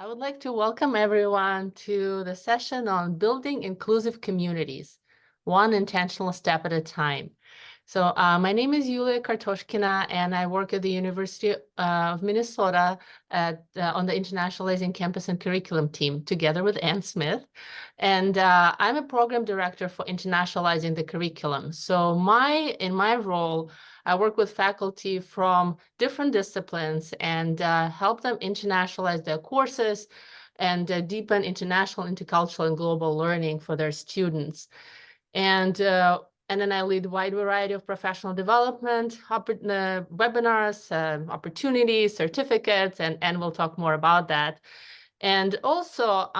I would like to welcome everyone to the session on building inclusive communities, one intentional step at a time. So my name is Yuliya Kartoshkina, and I work at the University of Minnesota on the Internationalizing Campus and Curriculum team, together with Ann Smith. And I'm a program director for internationalizing the curriculum. So in my role, I work with faculty from different disciplines and help them internationalize their courses and deepen international, intercultural, and global learning for their students. And then I lead a wide variety of professional development, webinars, opportunities, certificates, and we'll talk more about that. And also,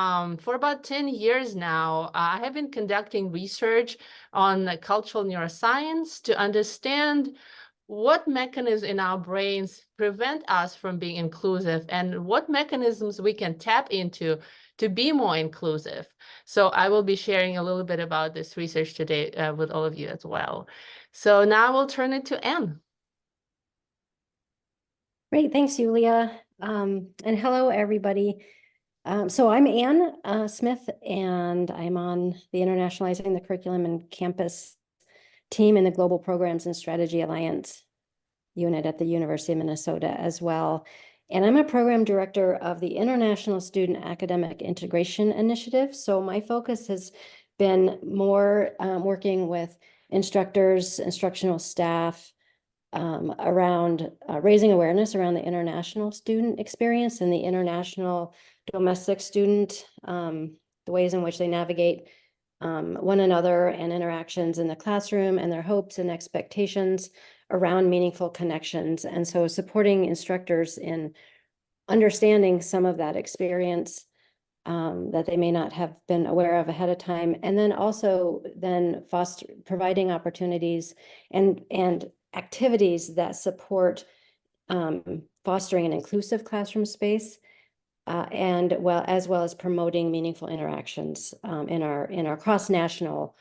for about 10 years now, I have been conducting research on cultural neuroscience to understand what mechanisms in our brains prevent us from being inclusive and what mechanisms we can tap into to be more inclusive. So I will be sharing a little bit about this research today with all of you as well. So now we'll turn it to Anne. Great, thanks, Yuliya. And hello, everybody. So I'm Ann Smith, and I'm on the Internationalizing the Curriculum and Campus team in the Global Programs and Strategy Alliance unit at the University of Minnesota as well. And I'm a program director of the International Student Academic Integration Initiative. So my focus has been more working with instructors, instructional staff, around raising awareness around the international student experience and the international domestic student, the ways in which they navigate one another and interactions in the classroom, and their hopes and expectations around meaningful connections. And so supporting instructors in understanding some of that experience that they may not have been aware of ahead of time, and then also providing opportunities and activities that support fostering an inclusive classroom space, as well as promoting meaningful interactions in our cross-national,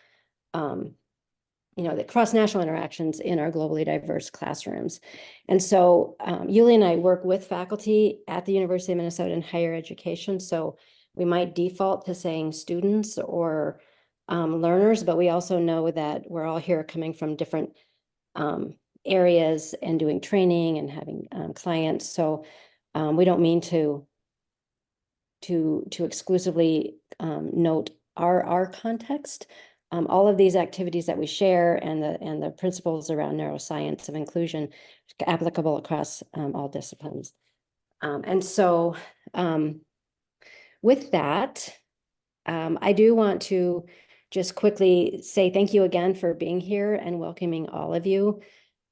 the cross-national interactions in our globally diverse classrooms. And so Yuliya and I work with faculty at the University of Minnesota in higher education. So we might default to saying students or learners, but we also know that we're all here coming from different areas and doing training and having clients. So we don't mean to exclusively note our context. All of these activities that we share and the principles around neuroscience of inclusion applicable across all disciplines. And so with that, I do want to just quickly say thank you again for being here and welcoming all of you.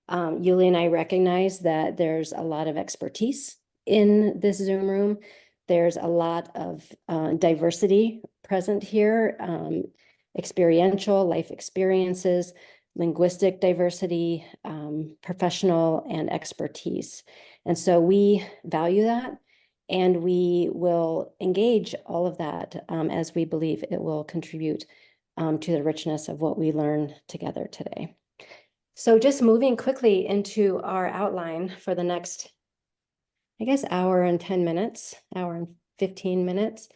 Yuliya and I recognize that there's a lot of expertise in this Zoom room. There's a lot of diversity present here, experiential life experiences, linguistic diversity, professional and expertise. And so we value that, and we will engage all of that as we believe it will contribute to the richness of what we learn together today. So just moving quickly into our outline for the next, I guess, hour and 10 minutes, hour and 15 minutes.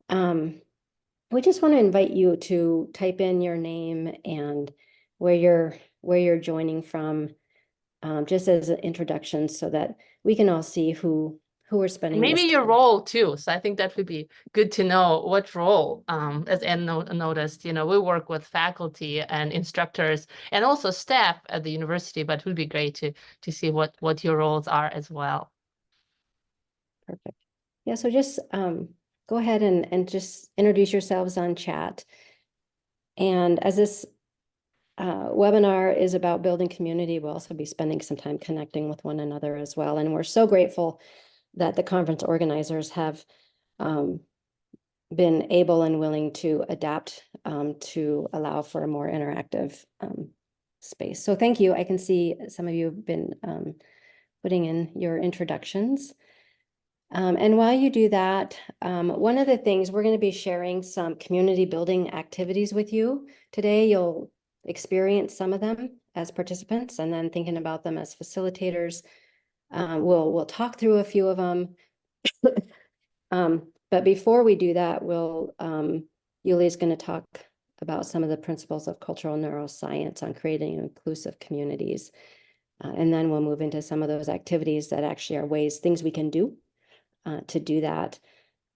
We just want to invite you to type in your name and where you're joining from, just as an introduction, so that we can all see who we're spending Maybe this your time. role too. So I think that would be good to know what role, as Anne noticed, we work with faculty and instructors and also staff at the university, but it would be great to see what your roles are as well. Perfect. Yeah, so just go ahead and just introduce yourselves on chat. And as this webinar is about building community, we'll also be spending some time connecting with one another as well. And we're so grateful that the conference organizers have been able and willing to adapt to allow for a more interactive space. So thank you. I can see some of you have been putting in your introductions. And while you do that, one of the things, we're going to be sharing some community building activities with you today. You'll experience some of them as participants, and then thinking about them as facilitators. We'll talk through a few of them. But before we do that, Yuliya's going to talk about some of the principles of cultural neuroscience on creating inclusive communities. And then we'll move into some of those activities that actually are things we can do to do that.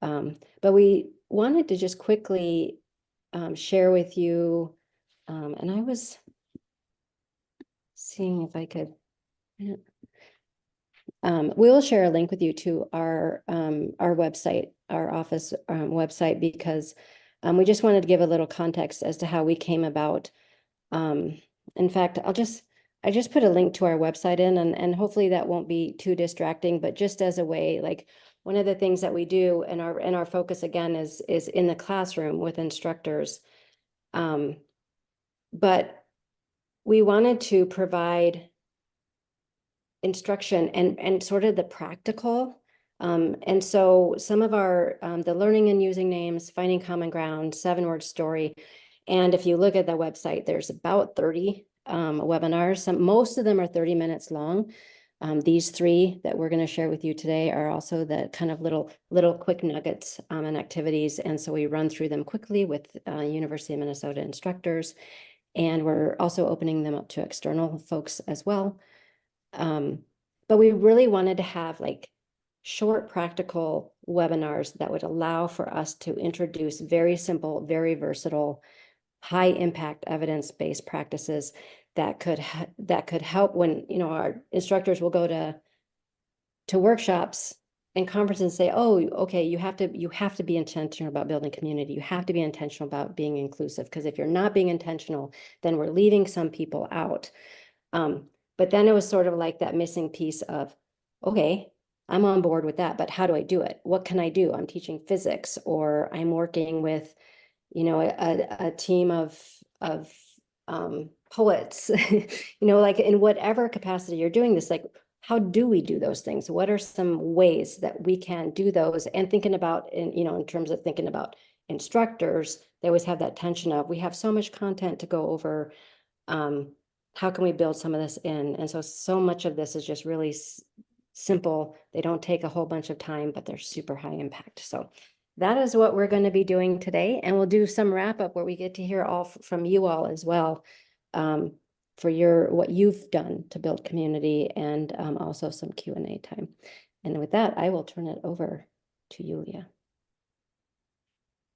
But we wanted to just quickly share with you, and I was seeing if I could. We'll share a link with you to our website, our office website, because we just wanted to give a little context as to how we came about. In fact, I just put a link to our website in, and hopefully that won't be too distracting, but just as a way, like one of the things that we do, and our focus again is in the classroom with instructors. But we wanted to provide instruction and sort of the practical. And so some of our, the learning and using names, finding common ground, 7-word story. And if you look at the website, there's about 30 webinars. Most of them are 30 minutes long. These 3 that we're going to share with you today are also the kind of little quick nuggets and activities. And so we run through them quickly with University of Minnesota instructors. And we're also opening them up to external folks as well. But we really wanted to have like short, practical webinars that would allow for us to introduce very simple, very versatile, high impact evidence-based practices that could help when, you know, our instructors will go to workshops and conferences and say, oh, okay, you have to be intentional about building community. You have to be intentional about being inclusive, because if you're not being intentional, then we're leaving some people out. But then it was sort of like that missing piece of, okay, I'm on board with that, but how do I do it? What can I do? I'm teaching physics, or I'm working with, you know, a team of poets, you know, like in whatever capacity you're doing this, like, how do we do those things? What are some ways that we can do those? And thinking about, in terms of thinking about instructors, they always have that tension of, we have so much content to go over. How can we build some of this in? And so much of this is just really simple. They don't take a whole bunch of time, but they're super high impact. So that is what we're going to be doing today. And we'll do some wrap up where we get to hear all from you all as well, for what you've done to build community, and also some Q&A time. And with that, I will turn it over to Yuliya.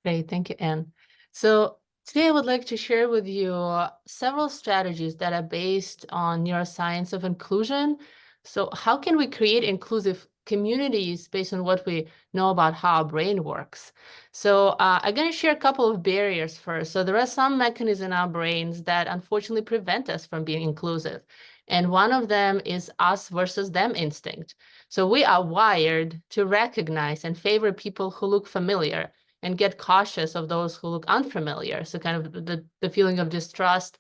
Great, thank you, Anne. So today I would like to share with you several strategies that are based on neuroscience of inclusion. So how can we create inclusive communities based on what we know about how our brain works? So I'm going to share a couple of barriers first. So there are some mechanisms in our brains that unfortunately prevent us from being inclusive. And one of them is us versus them instinct. So we are wired to recognize and favor people who look familiar and get cautious of those who look unfamiliar. So kind of the feeling of distrust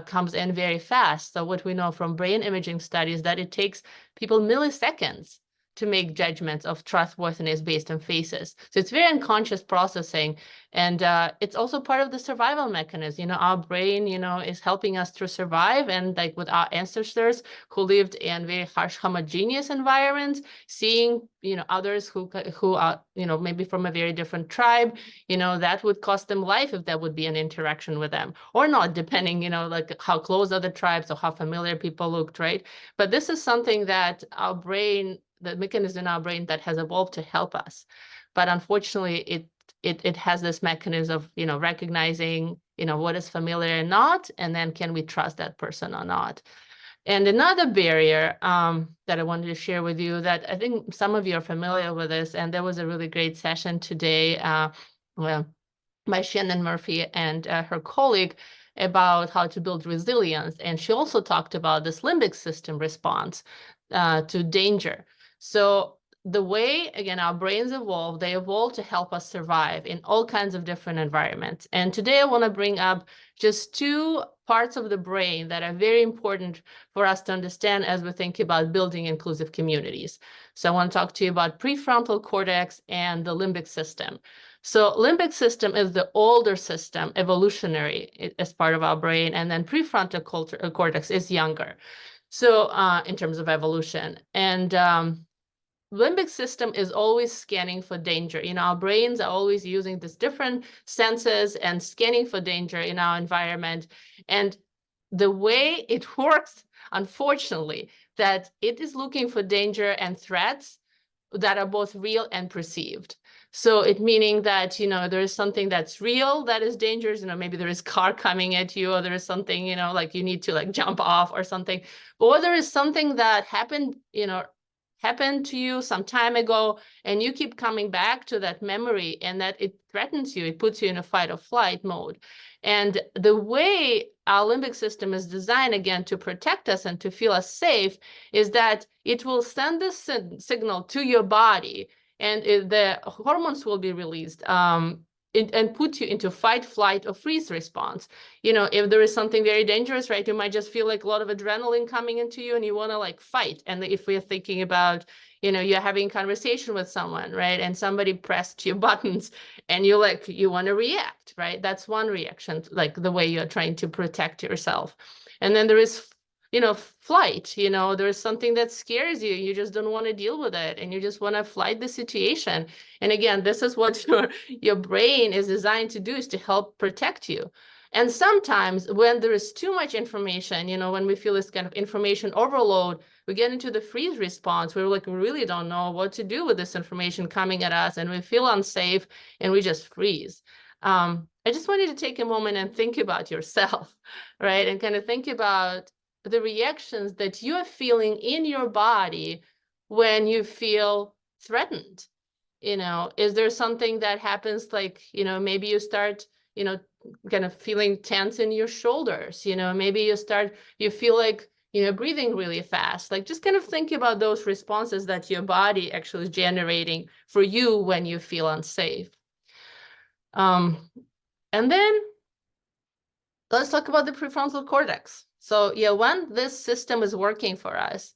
comes in very fast. So what we know from brain imaging studies that it takes people milliseconds to make judgments of trustworthiness based on faces. So it's very unconscious processing. And it's also part of the survival mechanism. You know, our brain, you know, is helping us to survive. And like with our ancestors who lived in very harsh, homogeneous environments, seeing, you know, others who are, you know, maybe from a very different tribe, you know, that would cost them life if that would be an interaction with them, or not, depending, you know, like how close are the tribes or how familiar people looked, right? But this is something that our brain, the mechanism in our brain that has evolved to help us. But unfortunately, it has this mechanism of, you know, recognizing, you know, what is familiar and not, and then can we trust that person or not? And another barrier that I wanted to share with you, that I think some of you are familiar with this, and there was a really great session today by Shannon Murphy and her colleague about how to build resilience. And she also talked about this limbic system response to danger. So the way, again, our brains evolve, they evolve to help us survive in all kinds of different environments. And today I want to bring up just 2 parts of the brain that are very important for us to understand as we think about building inclusive communities. So I want to talk to you about prefrontal cortex and the limbic system. So limbic system is the older system, evolutionary as part of our brain, and then prefrontal cortex is younger. So in terms of evolution. And limbic system is always scanning for danger. Our brains are always using these different senses and scanning for danger in our environment. And the way it works, unfortunately, that it is looking for danger and threats that are both real and perceived. So it meaning that, there is something that's real that is dangerous, maybe there is a car coming at you, or there is something, like you need to like jump off or something, or there is something that happened to you some time ago, and you keep coming back to that memory, and that it threatens you, it puts you in a fight or flight mode. And the way our limbic system is designed, again, to protect us and to feel us safe, is that it will send this signal to your body, and the hormones will be released, and put you into fight, flight, or freeze response. If there is something very dangerous, right, you might just feel like a lot of adrenaline coming into you, and you want to like fight. And if we're thinking about, you're having a conversation with someone, right, and somebody pressed your buttons, and you want to react, right? That's one reaction, like the way you're trying to protect yourself. And then there is flight. There is something that scares you. You just don't want to deal with it, and you just want to flight the situation. And again, this is what your brain is designed to do, is to help protect you. And sometimes when there is too much information, when we feel this kind of information overload, we get into the freeze response where we really don't know what to do with this information coming at us, and we feel unsafe, and we just freeze. I just want you to take a moment and think about yourself, right? And kind of think about the reactions that you're feeling in your body when you feel threatened. Is there something that happens, like, maybe you start, kind of feeling tense in your shoulders, maybe you feel like, breathing really fast. Like, just kind of think about those responses that your body actually is generating for you when you feel unsafe. And then let's talk about the prefrontal cortex. So yeah, when this system is working for us,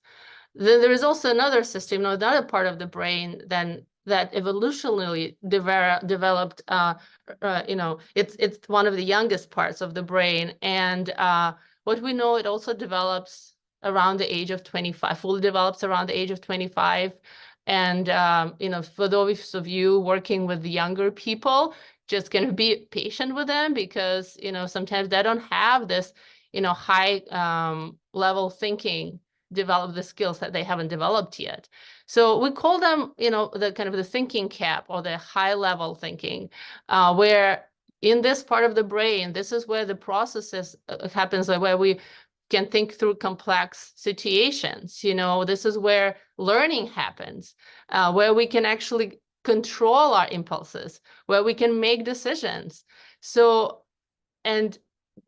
then there is also another system, another part of the brain that evolutionarily developed. It's one of the youngest parts of the brain, and what we know, it also develops around the age of 25, fully develops around the age of 25. And for those of you working with the younger people, just gonna be patient with them, because sometimes they don't have this high level thinking, develop the skills that they haven't developed yet. So we call them the kind of the thinking cap, or the high level thinking, where in this part of the brain, this is where the processes happens, where we can think through complex situations. This is where learning happens, where we can actually control our impulses, where we can make decisions. So, and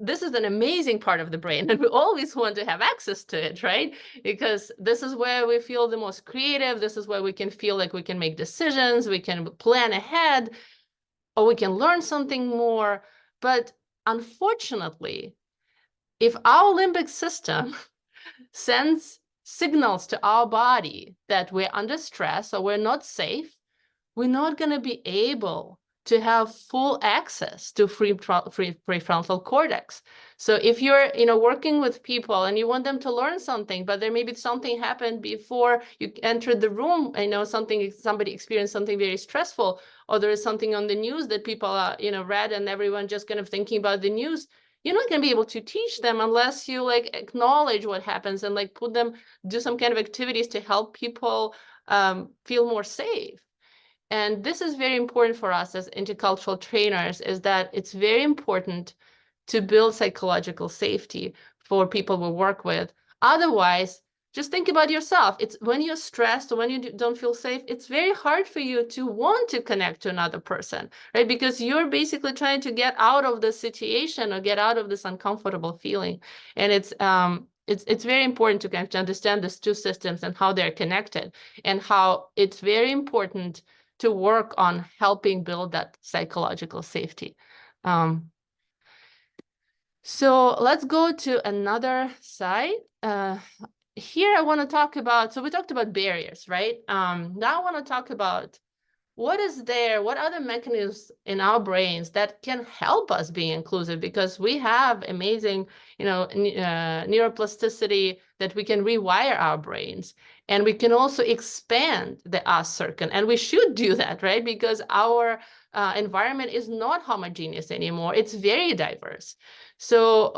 this is an amazing part of the brain, and we always want to have access to it, right? Because this is where we feel the most creative. This is where we can feel like we can make decisions, we can plan ahead, or we can learn something more. But unfortunately, if our limbic system sends signals to our body that we're under stress or we're not safe, we're not going to be able to have full access to prefrontal cortex. So if you're working with people and you want them to learn something, but there maybe something happened before you entered the room, somebody experienced something very stressful, or there is something on the news that people are read, and everyone just kind of thinking about the news, you're not going to be able to teach them unless you acknowledge what happens and do some kind of activities to help people feel more safe. And this is very important for us as intercultural trainers, is that it's very important to build psychological safety for people we work with. Otherwise, just think about yourself. It's when you're stressed or when you don't feel safe, it's very hard for you to want to connect to another person, right? Because you're basically trying to get out of the situation or get out of this uncomfortable feeling. And it's very important to kind of understand these two systems and how they're connected, and how it's very important to work on helping build that psychological safety. So let's go to another side. Here I want to talk about, so we talked about barriers, right? Now I want to talk about what other mechanisms in our brains that can help us be inclusive, because we have amazing, neuroplasticity that we can rewire our brains. And we can also expand the us circle. And we should do that, right? Because our environment is not homogeneous anymore. It's very diverse. So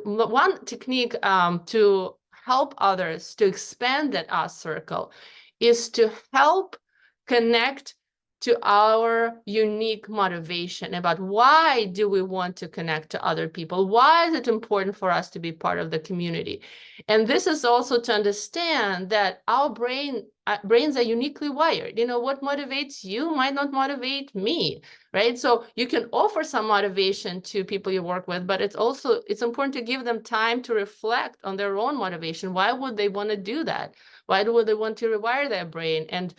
one technique to help others to expand that us circle is to help connect to our unique motivation about why do we want to connect to other people? Why is it important for us to be part of the community? And this is also to understand that our brains are uniquely wired. You know, what motivates you might not motivate me, right? So you can offer some motivation to people you work with, but it's important to give them time to reflect on their own motivation. Why would they want to do that? Why would they want to rewire their brain? And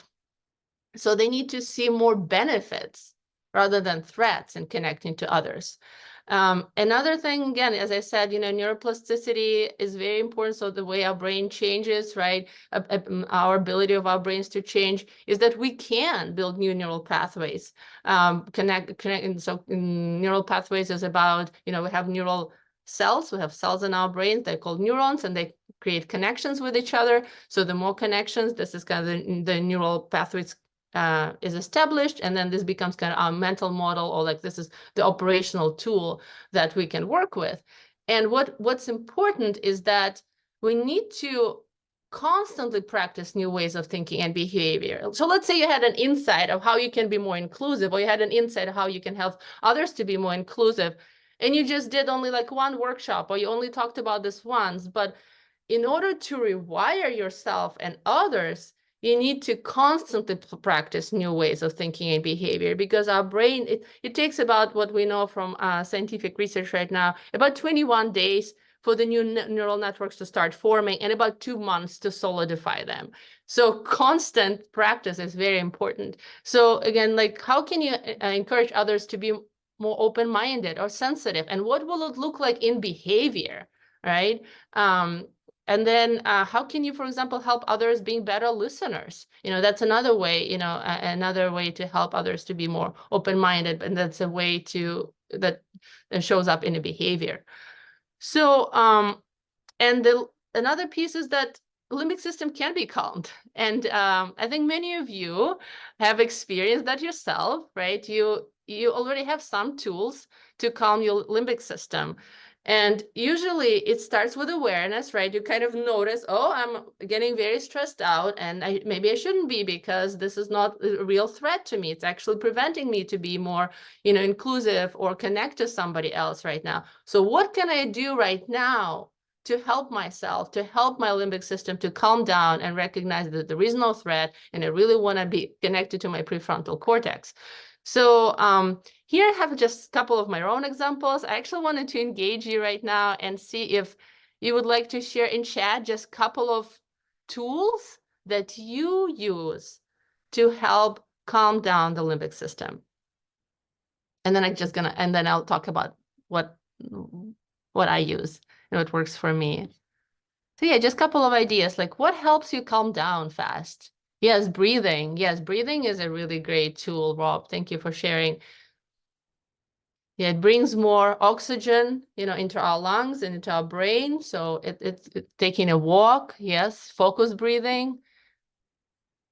so they need to see more benefits rather than threats in connecting to others. Another thing, again, as I said, you know, neuroplasticity is very important. So the way our brain changes, right? Our ability of our brains to change is that we can build new neural pathways. So neural pathways is about, you know, we have neural cells. We have cells in our brains. They're called neurons, and they create connections with each other. So the more connections, this is kind of the neural pathways is established, and then this becomes kind of our mental model, or like this is the operational tool that we can work with. And what's important is that we need to constantly practice new ways of thinking and behavior. So let's say you had an insight of how you can be more inclusive, or you had an insight of how you can help others to be more inclusive, and you just did only like one workshop, or you only talked about this once. But in order to rewire yourself and others, you need to constantly practice new ways of thinking and behavior, because our brain, it takes about, what we know from scientific research right now, about 21 days for the new neural networks to start forming, and about 2 months to solidify them. So constant practice is very important. So again, like, how can you encourage others to be more open-minded or sensitive? And what will it look like in behavior, right? And then how can you, for example, help others being better listeners? You know, that's another way, you know, another way to help others to be more open-minded, and that's a way that shows up in a behavior. So, and another piece is that the limbic system can be calmed. And I think many of you have experienced that yourself, right? You already have some tools to calm your limbic system. And usually it starts with awareness, right? You kind of notice, oh, I'm getting very stressed out, and maybe I shouldn't be, because this is not a real threat to me. It's actually preventing me to be more, you know, inclusive or connect to somebody else right now. So what can I do right now to help myself, to help my limbic system to calm down and recognize that there is no threat, and I really want to be connected to my prefrontal cortex? So here I have just a couple of my own examples. I actually wanted to engage you right now and see if you would like to share in chat just a couple of tools that you use to help calm down the limbic system. And then then I'll talk about what I use and what works for me. So yeah, just a couple of ideas, like what helps you calm down fast? Yes, breathing. Yes, breathing is a really great tool, Rob. Thank you for sharing. Yeah, it brings more oxygen, you know, into our lungs and into our brain. So it's taking a walk. Yes, focus breathing.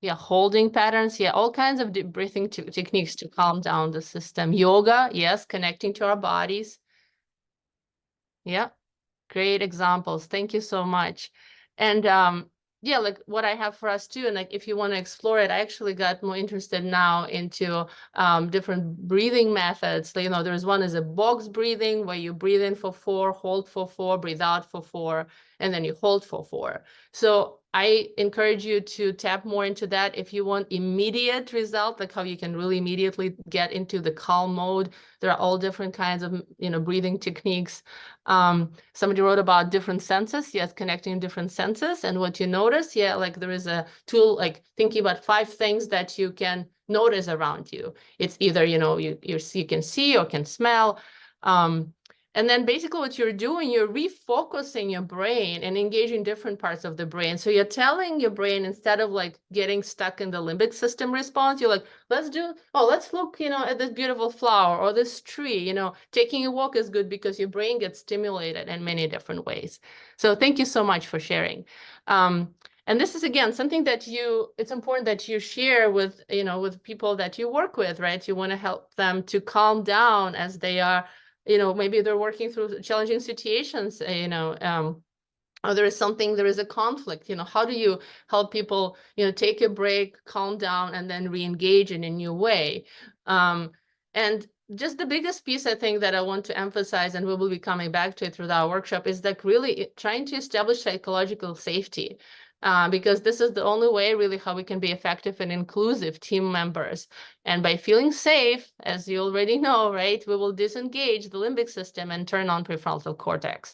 Yeah, holding patterns. Yeah, all kinds of breathing techniques to calm down the system. Yoga. Yes, connecting to our bodies. Yeah. Great examples. Thank you so much. And yeah, like what I have for us too, and like if you want to explore it, I actually got more interested now into different breathing methods. You know, there's one is a box breathing, where you breathe in for 4, hold for 4, breathe out for 4, and then you hold for 4. So I encourage you to tap more into that if you want immediate result, like how you can really immediately get into the calm mode. There are all different kinds of, you know, breathing techniques. Somebody wrote about different senses. Yes, connecting different senses. And what you notice, yeah, like there is a tool, like thinking about 5 things that you can notice around you. It's either, you know, you can see or can smell. And then basically what you're doing, you're refocusing your brain and engaging different parts of the brain. So you're telling your brain, instead of like getting stuck in the limbic system response, you're like, let's look, you know, at this beautiful flower or this tree. You know, taking a walk is good because your brain gets stimulated in many different ways. So thank you so much for sharing. And this is, again, something that it's important that you share with, with people that you work with, right? You want to help them to calm down as they are, maybe they're working through challenging situations, or there is a conflict, how do you help people, take a break, calm down, and then re-engage in a new way? And just the biggest piece, I think, that I want to emphasize, and we will be coming back to it through our workshop, is that really trying to establish psychological safety. Because this is the only way, really, how we can be effective and inclusive team members. And by feeling safe, as you already know, right, we will disengage the limbic system and turn on prefrontal cortex.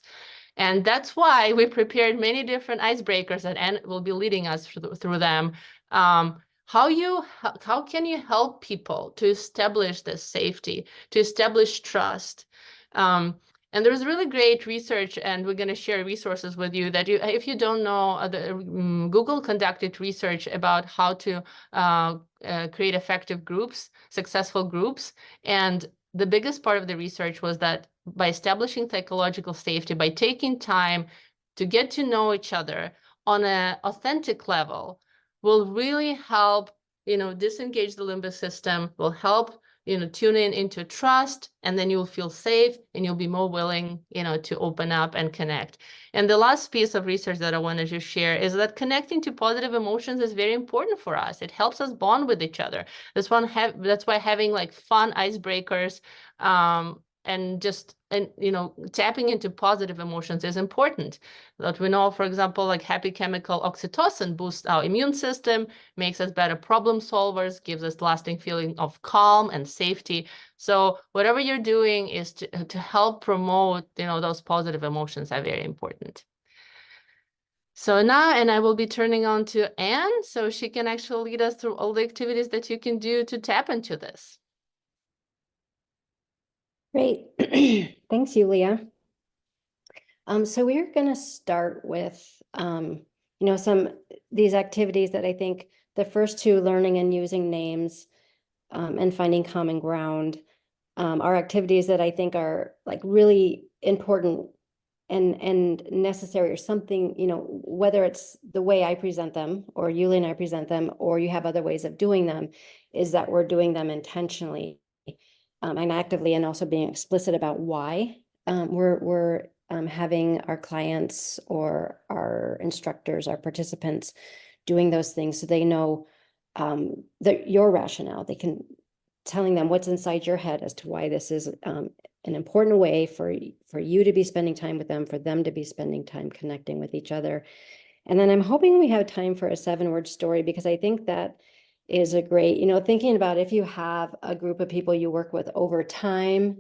And that's why we prepared many different icebreakers, and Anne will be leading us through them. How can you help people to establish this safety, to establish trust? And there's really great research, and we're going to share resources with you that if you don't know, Google conducted research about how to create effective groups, successful groups. And the biggest part of the research was that by establishing psychological safety, by taking time to get to know each other on an authentic level, will really help, disengage the limbic system, will help, tune into trust, and then you'll feel safe and you'll be more willing, to open up and connect. And the last piece of research that I wanted to share is that connecting to positive emotions is very important for us. It helps us bond with each other. That's why having like fun icebreakers, and tapping into positive emotions is important. That we know, for example, like happy chemical oxytocin boosts our immune system, makes us better problem solvers, gives us lasting feeling of calm and safety. So whatever you're doing is to help promote, those positive emotions are very important. So now, and I will be turning on to Anne, so she can actually lead us through all the activities that you can do to tap into this. Great. Thanks, Yuliya. So we're going to start with, these activities that I think the first two, learning and using names, and finding common ground, are activities that I think are like really important and necessary, or something, whether it's the way I present them or Yuliya and I present them, or you have other ways of doing them, is that we're doing them intentionally, and actively, and also being explicit about why we're having our clients or our instructors, our participants, doing those things, so they know that your rationale. They can telling them what's inside your head as to why this is an important way for you to be spending time with them, for them to be spending time connecting with each other. And then I'm hoping we have time for a 7-word story, because I think that is a great, thinking about if you have a group of people you work with over time,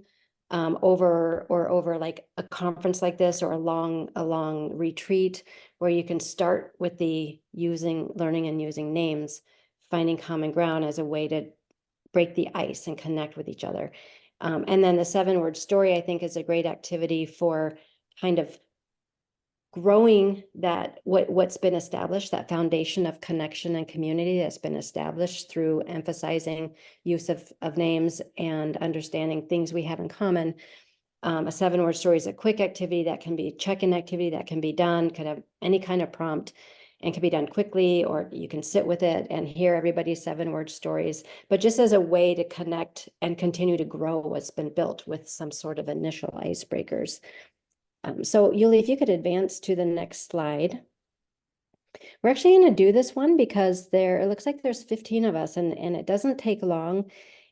over like a conference like this, or a long retreat, where you can start with the learning and using names, finding common ground as a way to break the ice and connect with each other. And then the 7-word story, I think, is a great activity for kind of growing that what's been established, that foundation of connection and community that's been established through emphasizing use of names and understanding things we have in common. A 7-word story is a quick activity that can be check-in activity that can be done, could have any kind of prompt, and can be done quickly, or you can sit with it and hear everybody's 7-word stories, but just as a way to connect and continue to grow what's been built with some sort of initial icebreakers. So Yuliya, if you could advance to the next slide. We're actually going to do this one because it looks like there's 15 of us, and it doesn't take long.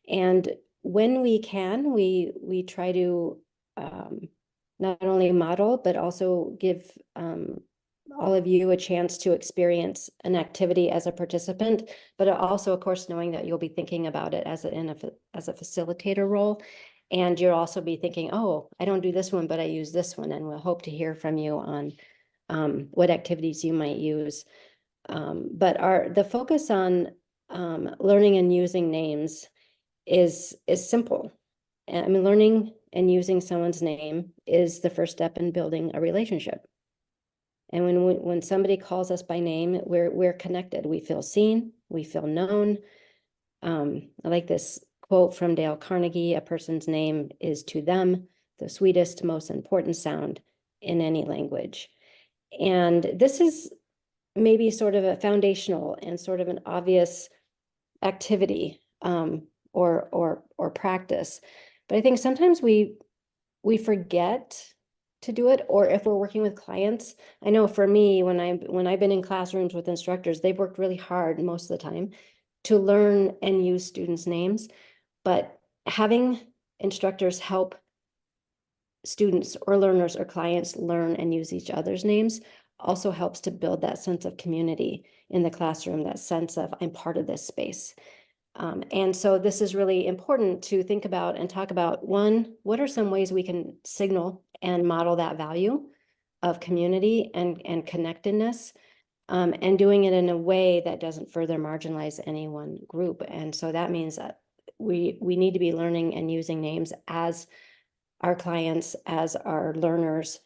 And when we can, we try to not only model, but also give all of you a chance to experience an activity as a participant, but also, of course, knowing that you'll be thinking about it as a facilitator role. And you'll also be thinking, oh, I don't do this one, but I use this one. And we'll hope to hear from you on what activities you might use. But the focus on learning and using names is simple. I mean, learning and using someone's name is the first step in building a relationship. And when somebody calls us by name, we're connected. We feel seen. We feel known. I like this quote from Dale Carnegie: "A person's name is to them the sweetest, most important sound in any language." And this is maybe sort of a foundational and sort of an obvious activity or practice. But I think sometimes we forget to do it, or if we're working with clients. I know for me, when I've been in classrooms with instructors, they've worked really hard most of the time to learn and use students' names, but having instructors help students or learners or clients learn and use each other's names also helps to build that sense of community in the classroom, that sense of I'm part of this space. And so this is really important to think about and talk about. One, what are some ways we can signal and model that value of community and connectedness, and doing it in a way that doesn't further marginalize any one group. And so that means that we need to be learning and using names as our clients, as our learners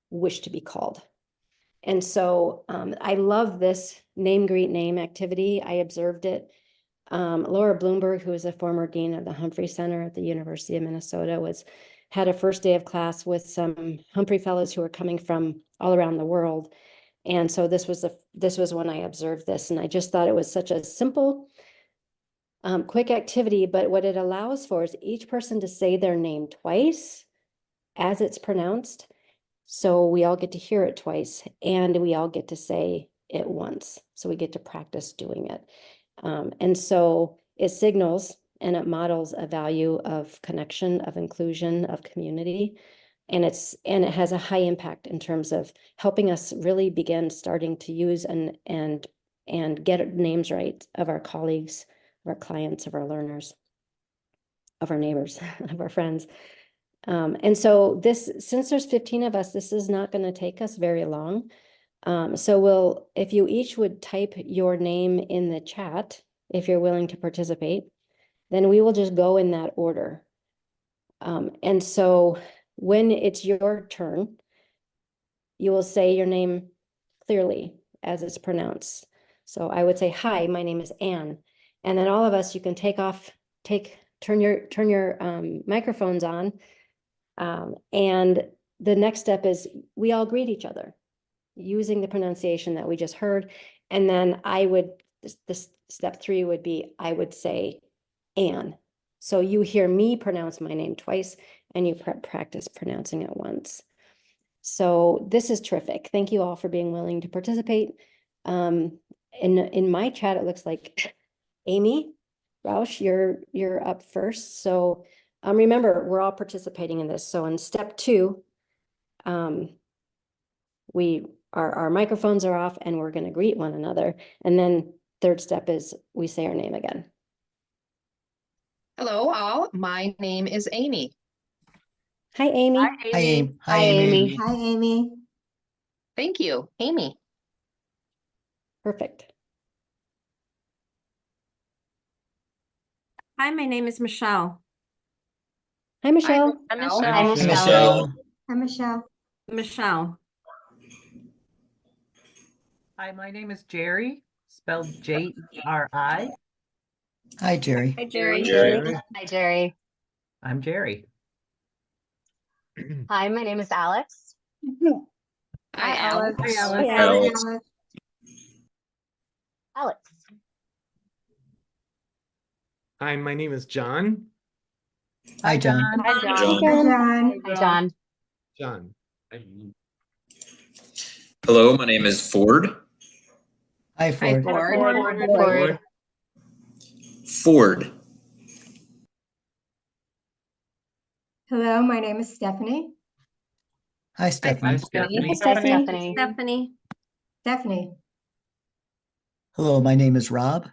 wish to be called. And so I love this name, greet, name activity. I observed it. Laura Bloomberg, who is a former dean of the Humphrey Center at the University of Minnesota, had a first day of class with some Humphrey fellows who were coming from all around the world. And so this was when I observed this, and I just thought it was such a simple, quick activity, but what it allows for is each person to say their name twice as it's pronounced. So we all get to hear it twice, and we all get to say it once. So we get to practice doing it. And so it signals and it models a value of connection, of inclusion, of community. And it has a high impact in terms of helping us really begin starting to use and get names right of our colleagues, of our clients, of our learners, of our neighbors, of our friends. And so since there's 15 of us, this is not going to take us very long. So if you each would type your name in the chat, if you're willing to participate, then we will just go in that order. And so when it's your turn, you will say your name clearly as it's pronounced. So I would say, hi, my name is Anne. And then all of us, you can turn your microphones on. And the next step is we all greet each other using the pronunciation that we just heard. And then this step 3 would be, I would say Anne. So you hear me pronounce my name twice and you practice pronouncing it once. So this is terrific. Thank you all for being willing to participate. In my chat, it looks like Amy Rausch, you're up first. So remember, we're all participating in this. So in step 2, our microphones are off and we're going to greet one another. And then third step is we say our name again. Hello, all. My name is Amy. Hi, Amy. Hi, Amy. Hi, Amy. Hi, Amy. Thank you, Amy. Perfect. Hi, my name is Michelle. Hi, Michelle. Hi, Michelle. Michelle. Hi, Michelle. Hi, Michelle. Michelle. Hi, my name is Jerry, spelled J-E-R-I. Hi, Jerry. Hi, Jerry. Hi, Jerry. I'm Jerry. Hi, my name is Alex. Hi, Alex. Hi, Hi, Alex. Alex. Alex. Hi, my name is John. Hi, John. Hi, John. Hi, John. Hi, John. John. Hello, my name is Ford. Hi, Hi, Ford. Ford. Ford. Ford. Hello, my name is Stephanie. Hi, Stephanie. Hi, Stephanie. Hi, Stephanie. Stephanie. Stephanie. Hello, my name is Rob.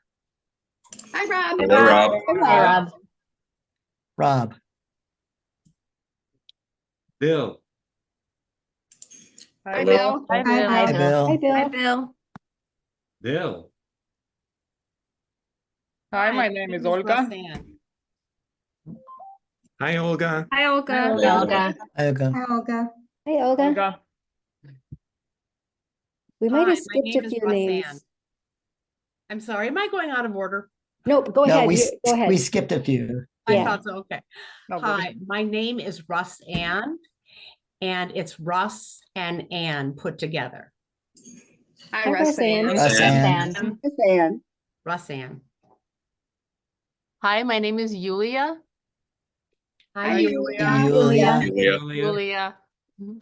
Hi, Rob. Hello, Rob. Hi, Rob. Rob. Bill. Hi, Bill. Hi, Bill. Hi, Hi, Bill. Hi, Bill. Hi, Bill. Bill. Hi, my name is Olga. Hi, Olga. Hi, Olga. Hi, Olga. Hi, Olga. Hi, Olga. Hey, Olga. Olga. We might Hi, have my skipped name a is few Roxanne. names. I'm sorry, am I going out of order? Nope, go No, ahead. we Go ahead. we skipped a few. I Yeah. thought so, okay. Hi, my name is Russ Ann, and it's Russ and Ann put together. Hi, Roseanne. Roseanne. Roseanne. Roseanne. Hi, my name is Yuliya. Hi, Yulia. Yuliya. Yulia. Yuliya. Mhm.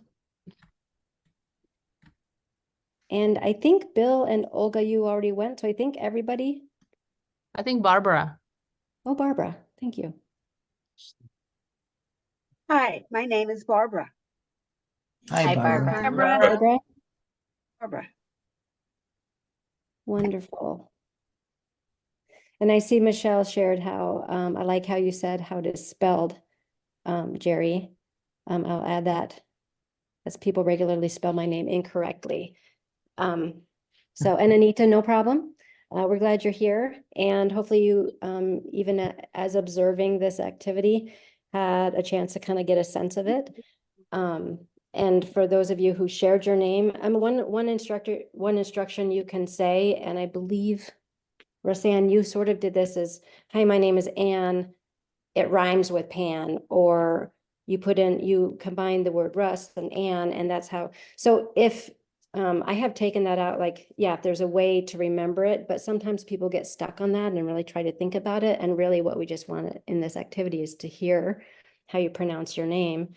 And I think Bill and Olga, you already went, so I think everybody. I think Barbara. Oh, Barbara, thank you. Hi, my name is Barbara. Hi, Hi, Barbara. Barbara. Barbara, Barbara. wonderful. And I see Michelle shared how, I like how you said how it is spelled, Jerry. I'll add that as people regularly spell my name incorrectly. So, and Anita, no problem. We're glad you're here, and hopefully you, even as observing this activity, had a chance to kind of get a sense of it. And for those of you who shared your name, one instruction you can say, and I believe, Roseanne, you sort of did this as, hi, my name is Anne. It rhymes with Pan, or you combine the word Russ and Anne, and that's how. So if I have taken that out, like, yeah, if there's a way to remember it, but sometimes people get stuck on that and really try to think about it. And really what we just want in this activity is to hear how you pronounce your name,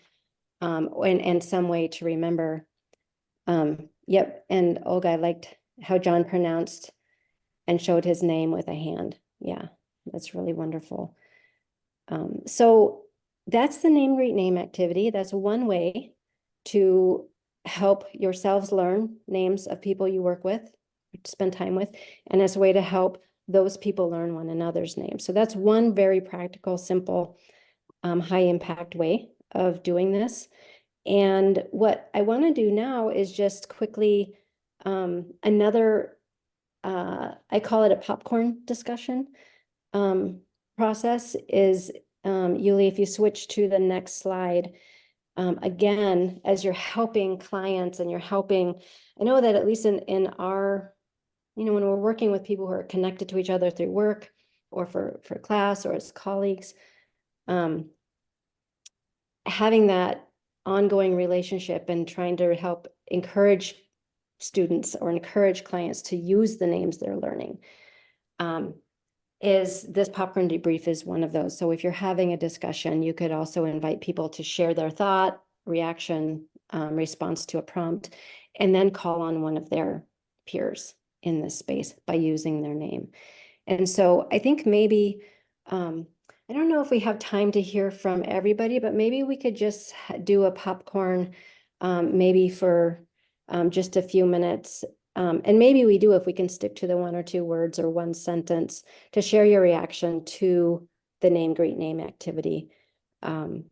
and some way to remember. Yep. And Olga, I liked how John pronounced and showed his name with a hand. Yeah, that's really wonderful. So that's the name, greet, name activity. That's one way to help yourselves learn names of people you work with, spend time with, and as a way to help those people learn one another's names. So that's one very practical, simple, high impact way of doing this. And what I want to do now is just quickly another, I call it a popcorn discussion process is, Yuli, if you switch to the next slide, again, as you're helping clients and you're helping, I know that at least in our, when we're working with people who are connected to each other through work or for class or as colleagues, having that ongoing relationship and trying to help encourage students or encourage clients to use the names they're learning, is this popcorn debrief is one of those. So if you're having a discussion, you could also invite people to share their thought, reaction, response to a prompt, and then call on one of their peers in this space by using their name. And so I think maybe, I don't know if we have time to hear from everybody, but maybe we could just do a popcorn, maybe for just a few minutes. And maybe we do if we can stick to the 1 or 2 words or one sentence to share your reaction to the name, greet, name activity. And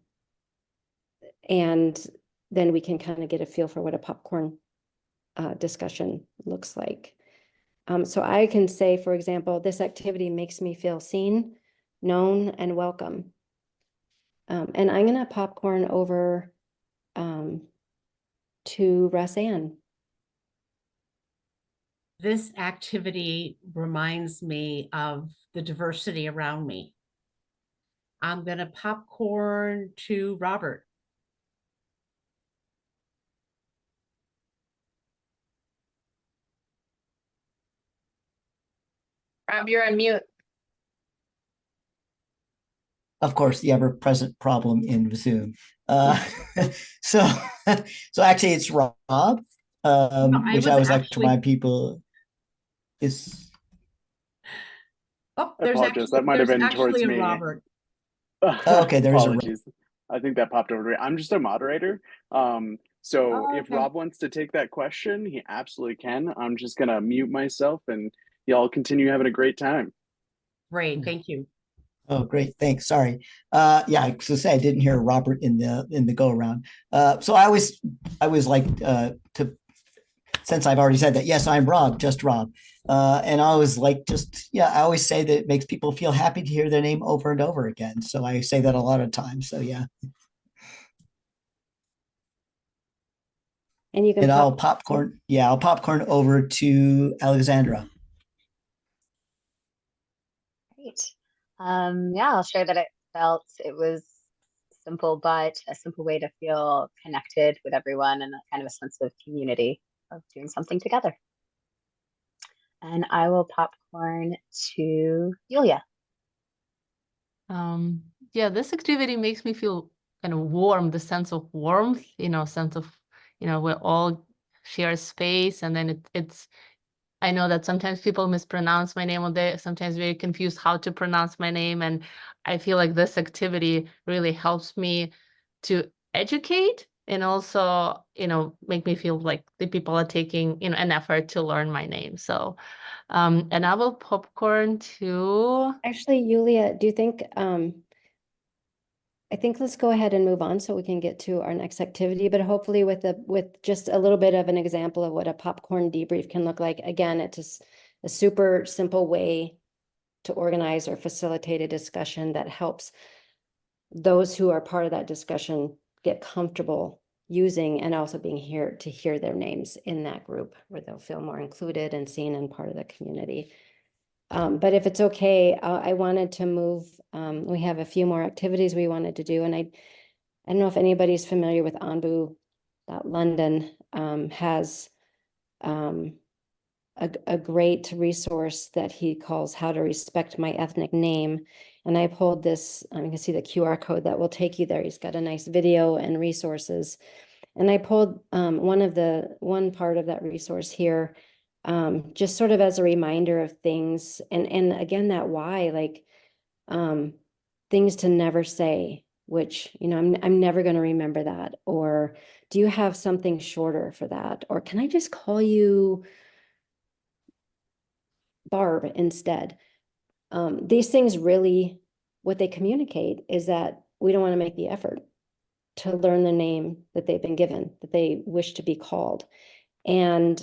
then we can kind of get a feel for what a popcorn discussion looks like. So I can say, for example, this activity makes me feel seen, known, and welcome. And I'm going to popcorn over to Roseanne. This activity reminds me of the diversity around me. I'm going to popcorn to Robert. Rob, you're on mute. Of course, the ever-present problem in Zoom. So, so actually, it's Rob, which I always like to remind people is. Oh, I apologize. That might have been towards me. Robert. Oh, okay, there's apologies. I think that popped over to me. I'm just a moderator. So if Rob wants to take that question, he absolutely can. I'm just gonna mute myself and y'all continue having a great time. Great, thank you. Oh, great. Thanks. Sorry. Yeah, I was to say I didn't hear Robert in the go around. So I always like to, since I've already said that, yes, I'm Rob, just Rob. And I always like I always say that it makes people feel happy to hear their name over and over again. So I say that a lot of times. So yeah. And you can I'll popcorn over to Alexandra. Great. Yeah, I'll share that it was simple, but a simple way to feel connected with everyone and a kind of a sense of community of doing something together. And I will popcorn to Yuliya. Yeah, this activity makes me feel kind of warm, the sense of warmth, sense of, we all share space, and then it's I know that sometimes people mispronounce my name, or they're sometimes very confused how to pronounce my name. And I feel like this activity really helps me to educate and also, make me feel like the people are taking, an effort to learn my name. So, and I will popcorn to. Actually, Yuliya, do you think, I think let's go ahead and move on so we can get to our next activity, but hopefully with just a little bit of an example of what a popcorn debrief can look like. Again, it's just a super simple way to organize or facilitate a discussion that helps those who are part of that discussion get comfortable using and also being here to hear their names in that group where they'll feel more included and seen and part of the community. But if it's okay, I wanted to move, we have a few more activities we wanted to do, and I don't know if anybody's familiar with Anbu.London, has a great resource that he calls How to Respect My Ethnic Name. And I pulled this, you can see the QR code that will take you there. He's got a nice video and resources. And I pulled one part of that resource here, just sort of as a reminder of things. And again, that why, like, things to never say, which, I'm never going to remember that. Or do you have something shorter for that? Or can I just call you Barb instead? These things really, what they communicate is that we don't want to make the effort to learn the name that they've been given, that they wish to be called. And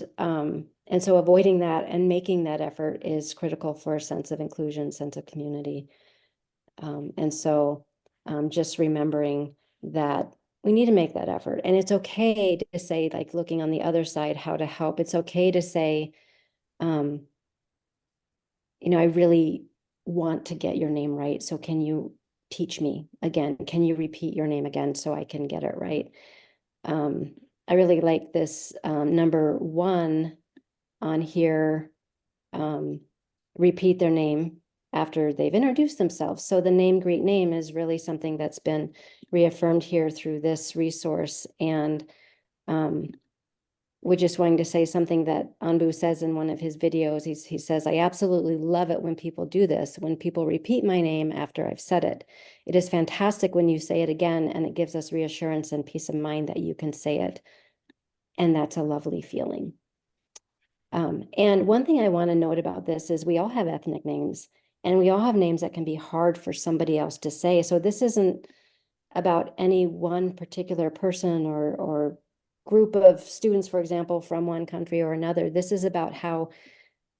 so avoiding that and making that effort is critical for a sense of inclusion, sense of community. And so just remembering that we need to make that effort. And it's okay to say, like, looking on the other side, how to help. It's okay to say, I really want to get your name right. So can you teach me again? Can you repeat your name again so I can get it right? I really like this number 1 on here, repeat their name after they've introduced themselves. So the name, greet name is really something that's been reaffirmed here through this resource. And we're just wanting to say something that Anbu says in one of his videos. He says, I absolutely love it when people do this, when people repeat my name after I've said it. It is fantastic when you say it again, and it gives us reassurance and peace of mind that you can say it. And that's a lovely feeling. And one thing I want to note about this is we all have ethnic names, and we all have names that can be hard for somebody else to say. So this isn't about any one particular person or group of students, for example, from one country or another. This is about how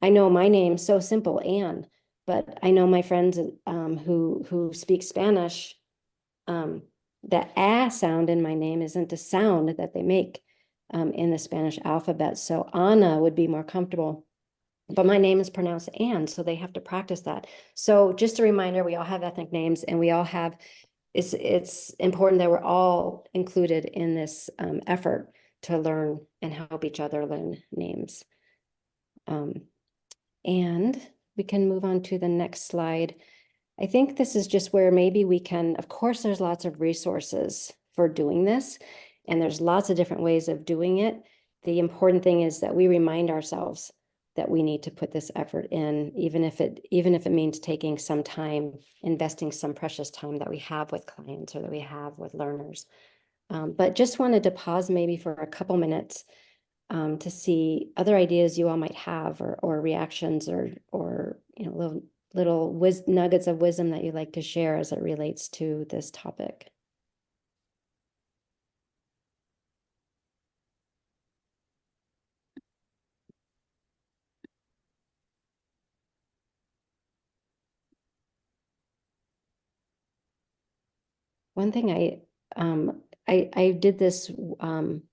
I know my name's so simple, Anne, but I know my friends who speak Spanish, the "a" sound in my name isn't a sound that they make in the Spanish alphabet. So Ana would be more comfortable, but my name is pronounced Anne, so they have to practice that. So just a reminder, we all have ethnic names, and we all have, it's important that we're all included in this effort to learn and help each other learn names. And we can move on to the next slide. I think this is just where maybe we can, of course, there's lots of resources for doing this, and there's lots of different ways of doing it. The important thing is that we remind ourselves that we need to put this effort in, even if it means taking some time, investing some precious time that we have with clients or that we have with learners. But just wanted to pause maybe for a couple minutes to see other ideas you all might have, or reactions, or little nuggets of wisdom that you'd like to share as it relates to this topic. One thing I did this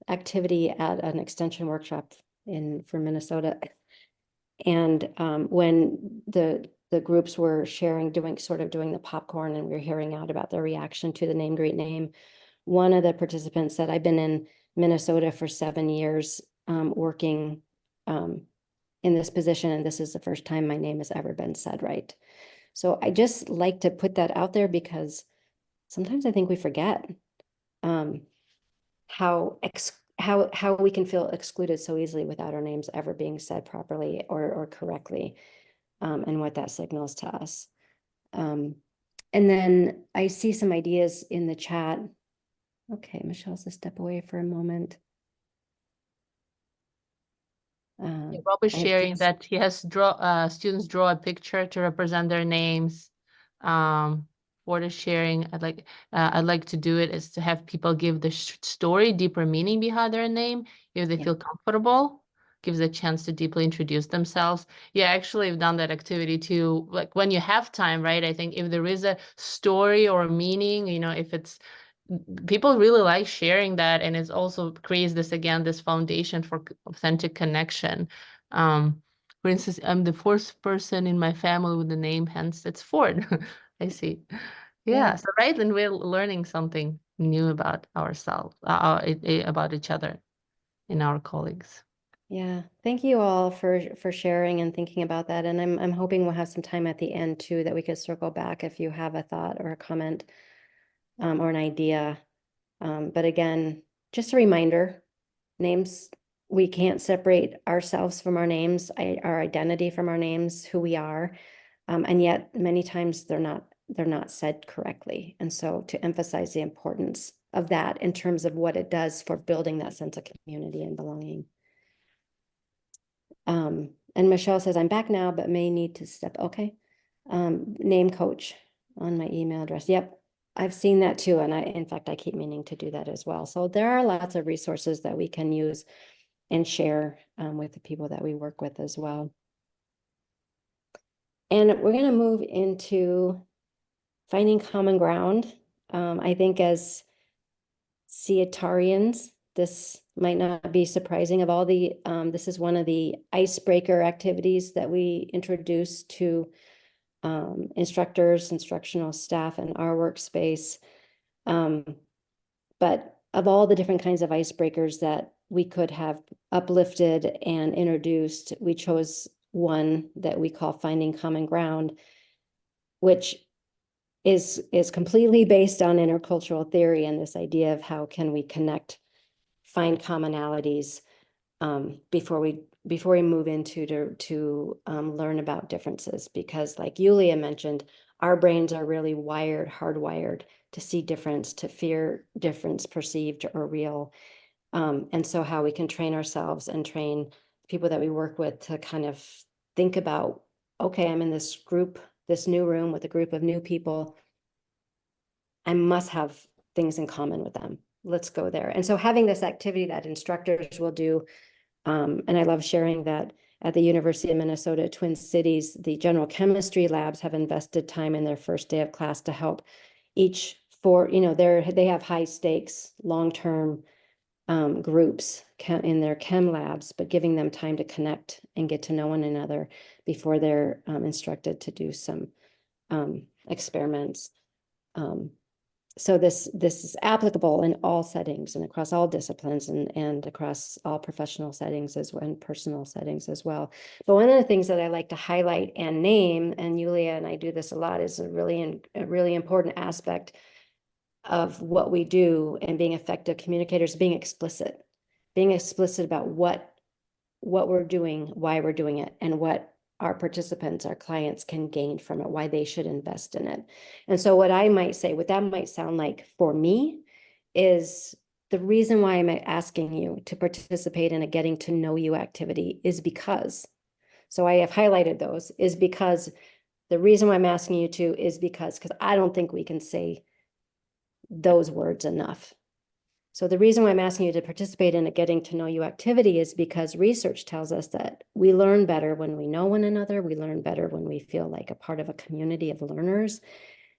activity at an extension workshop for Minnesota, and when the groups were sharing, doing the popcorn, and we were hearing out about their reaction to the name, greet name, one of the participants said, I've been in Minnesota for 7 years, working in this position, and this is the first time my name has ever been said right. So I just like to put that out there because sometimes I think we forget how we can feel excluded so easily without our names ever being said properly or correctly, and what that signals to us. And then I see some ideas in the chat. Okay, Michelle says step away for a moment. Rob is I have sharing just- that he has students draw a picture to represent their names. Ford is sharing, I'd like to do it is to have people give the story deeper meaning behind their name if they feel comfortable, gives a chance to deeply introduce themselves. Yeah, actually I've done that activity too. Like when you have time, right? I think if there is a story or a meaning, you know, if it's people really like sharing that, and it also creates this foundation for authentic connection. For instance, I'm the fourth person in my family with the name, hence it's Ford. I see. Yeah, so right, and we're learning something new about ourselves, about each other and our colleagues. Yeah, thank you all for sharing and thinking about that. And I'm hoping we'll have some time at the end too that we could circle back if you have a thought or a comment or an idea. But again, just a reminder, names, we can't separate ourselves from our names, our identity from our names, who we are. And yet many times they're not said correctly. And so to emphasize the importance of that in terms of what it does for building that sense of community and belonging. And Michelle says, I'm back now, but may need to step. Okay. Name coach on my email address. Yep. I've seen that too. And in fact, I keep meaning to do that as well. So there are lots of resources that we can use and share with the people that we work with as well. And we're going to move into finding common ground. I think as Seatarians, this might not be surprising. Of all the, this is one of the icebreaker activities that we introduce to instructors, instructional staff in our workspace. But of all the different kinds of icebreakers that we could have uplifted and introduced, we chose one that we call Finding Common Ground, which is completely based on intercultural theory and this idea of how can we connect, find commonalities before we move into to learn about differences. Because like Yuliya mentioned, our brains are really hardwired to see difference, to fear difference, perceived or real. And so how we can train ourselves and train people that we work with to kind of think about, okay, I'm in this group, this new room with a group of new people. I must have things in common with them. Let's go there. And so having this activity that instructors will do, and I love sharing that at the University of Minnesota Twin Cities, the general chemistry labs have invested time in their first day of class to help each they have high stakes, long-term groups in their chem labs, but giving them time to connect and get to know one another before they're instructed to do some experiments. So this is applicable in all settings and across all disciplines and across all professional settings and personal settings as well. But one of the things that I like to highlight and name, and Yuliya and I do this a lot, is a really important aspect of what we do and being effective communicators, being explicit about what we're doing, why we're doing it, and what our participants, our clients can gain from it, why they should invest in it. And so what I might say, what that might sound like for me is the reason why I'm asking you to participate in a getting to know you activity is because, so I have highlighted those, is because the reason why I'm asking you to is because I don't think we can say those words enough. So the reason why I'm asking you to participate in a getting to know you activity is because research tells us that we learn better when we know one another. We learn better when we feel like a part of a community of learners.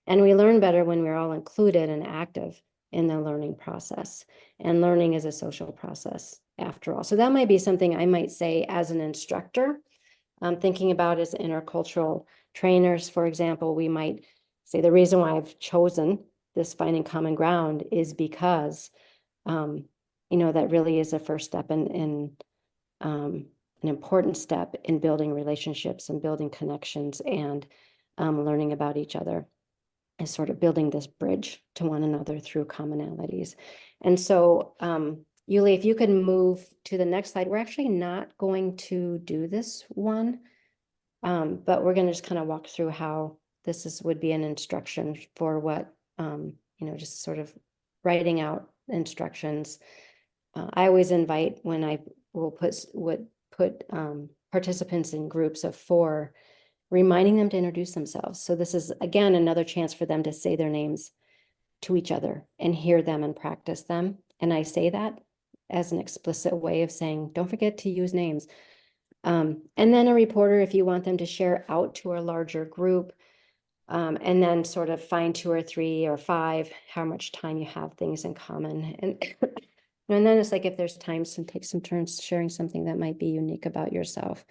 And we learn better when we're all included and active in the learning process. And learning is a social process after all. So that might be something I might say as an instructor, thinking about as intercultural trainers, for example. We might say the reason why I've chosen this finding common ground is because that really is a first step in an important step in building relationships and building connections and learning about each other, is sort of building this bridge to one another through commonalities. And so, Yuliya, if you could move to the next slide. We're actually not going to do this one, but we're going to just kind of walk through how this would be an instruction for what, just sort of writing out instructions. I always invite, when I will put participants in groups of 4, reminding them to introduce themselves. So this is, again, another chance for them to say their names to each other and hear them and practice them. And I say that as an explicit way of saying, don't forget to use names. And then a reporter, if you want them to share out to a larger group, and then sort of find 2 or 3 or 5, how much time you have things in common. And then it's like, if there's time, take some turns sharing something that might be unique about yourself.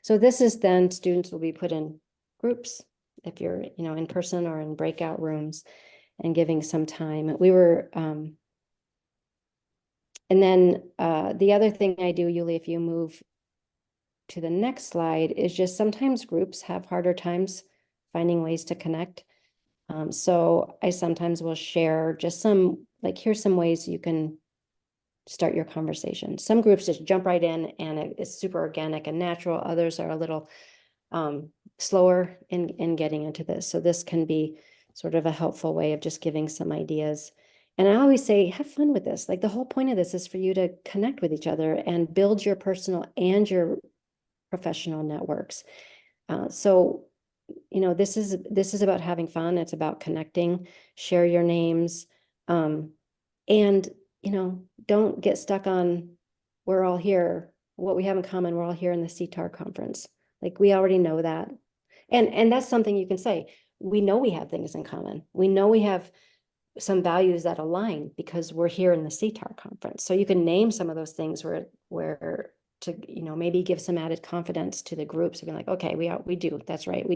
So this is then students will be put in groups, if you're, in person or in breakout rooms, and giving some time. We were, and then the other thing I do, Yuliya, if you move to the next slide, is just sometimes groups have harder times finding ways to connect. So I sometimes will share just some, like, here's some ways you can start your conversation. Some groups just jump right in and it's super organic and natural. Others are a little slower in getting into this. So this can be sort of a helpful way of just giving some ideas. And I always say, have fun with this. Like, the whole point of this is for you to connect with each other and build your personal and your professional networks. So, this is about having fun. It's about connecting, share your names, and don't get stuck on, we're all here. What we have in common, we're all here in the CTAR conference. Like, we already know that. And that's something you can say. We know we have things in common. We know we have some values that align because we're here in the CTAR conference. So you can name some of those things where to, maybe give some added confidence to the groups and be like, okay, we do, that's right.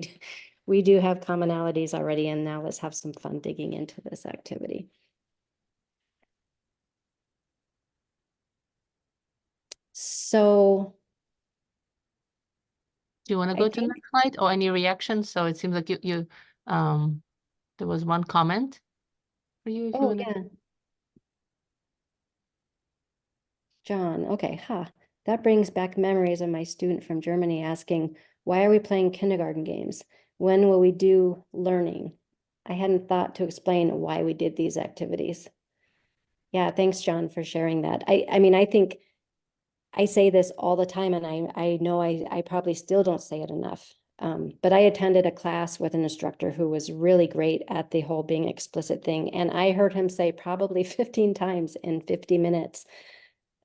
We do have commonalities already. And now let's have some fun digging into this activity. So Do you want to go to the next slide or any reactions? So it seems like you there was one comment for you. If you wanna... yeah. John, okay, that brings back memories of my student from Germany asking, why are we playing kindergarten games? When will we do learning? I hadn't thought to explain why we did these activities. Yeah, thanks, John, for sharing that. I mean, I think I say this all the time, and I know I probably still don't say it enough. But I attended a class with an instructor who was really great at the whole being explicit thing. And I heard him say probably 15 times in 50 minutes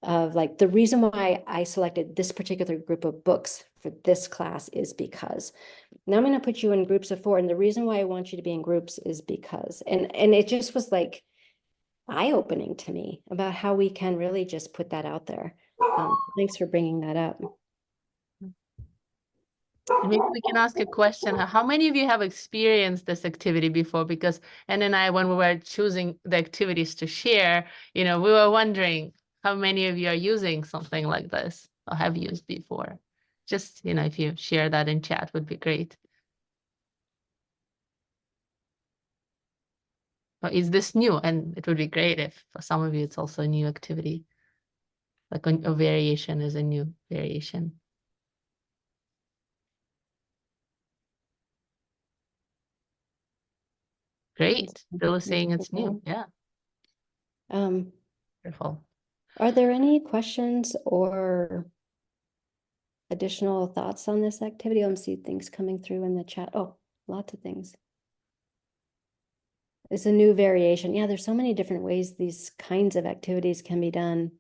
of, like, the reason why I selected this particular group of books for this class is because. Now I'm going to put you in groups of 4. And the reason why I want you to be in groups is because. And it just was like eye-opening to me about how we can really just put that out there. Thanks for bringing that up. And maybe we can ask a question. How many of you have experienced this activity before? Because Ann and I, when we were choosing the activities to share, we were wondering how many of you are using something like this or have used before. Just, if you share that in chat would be great. Or is this new? And it would be great if for some of you it's also a new activity. Like a variation is a new variation. Great. Bill is saying it's new. Yeah. Wonderful. Are there any questions or additional thoughts on this activity? I see things coming through in the chat. Oh, lots of things. It's a new variation. Yeah, there's so many different ways these kinds of activities can be done.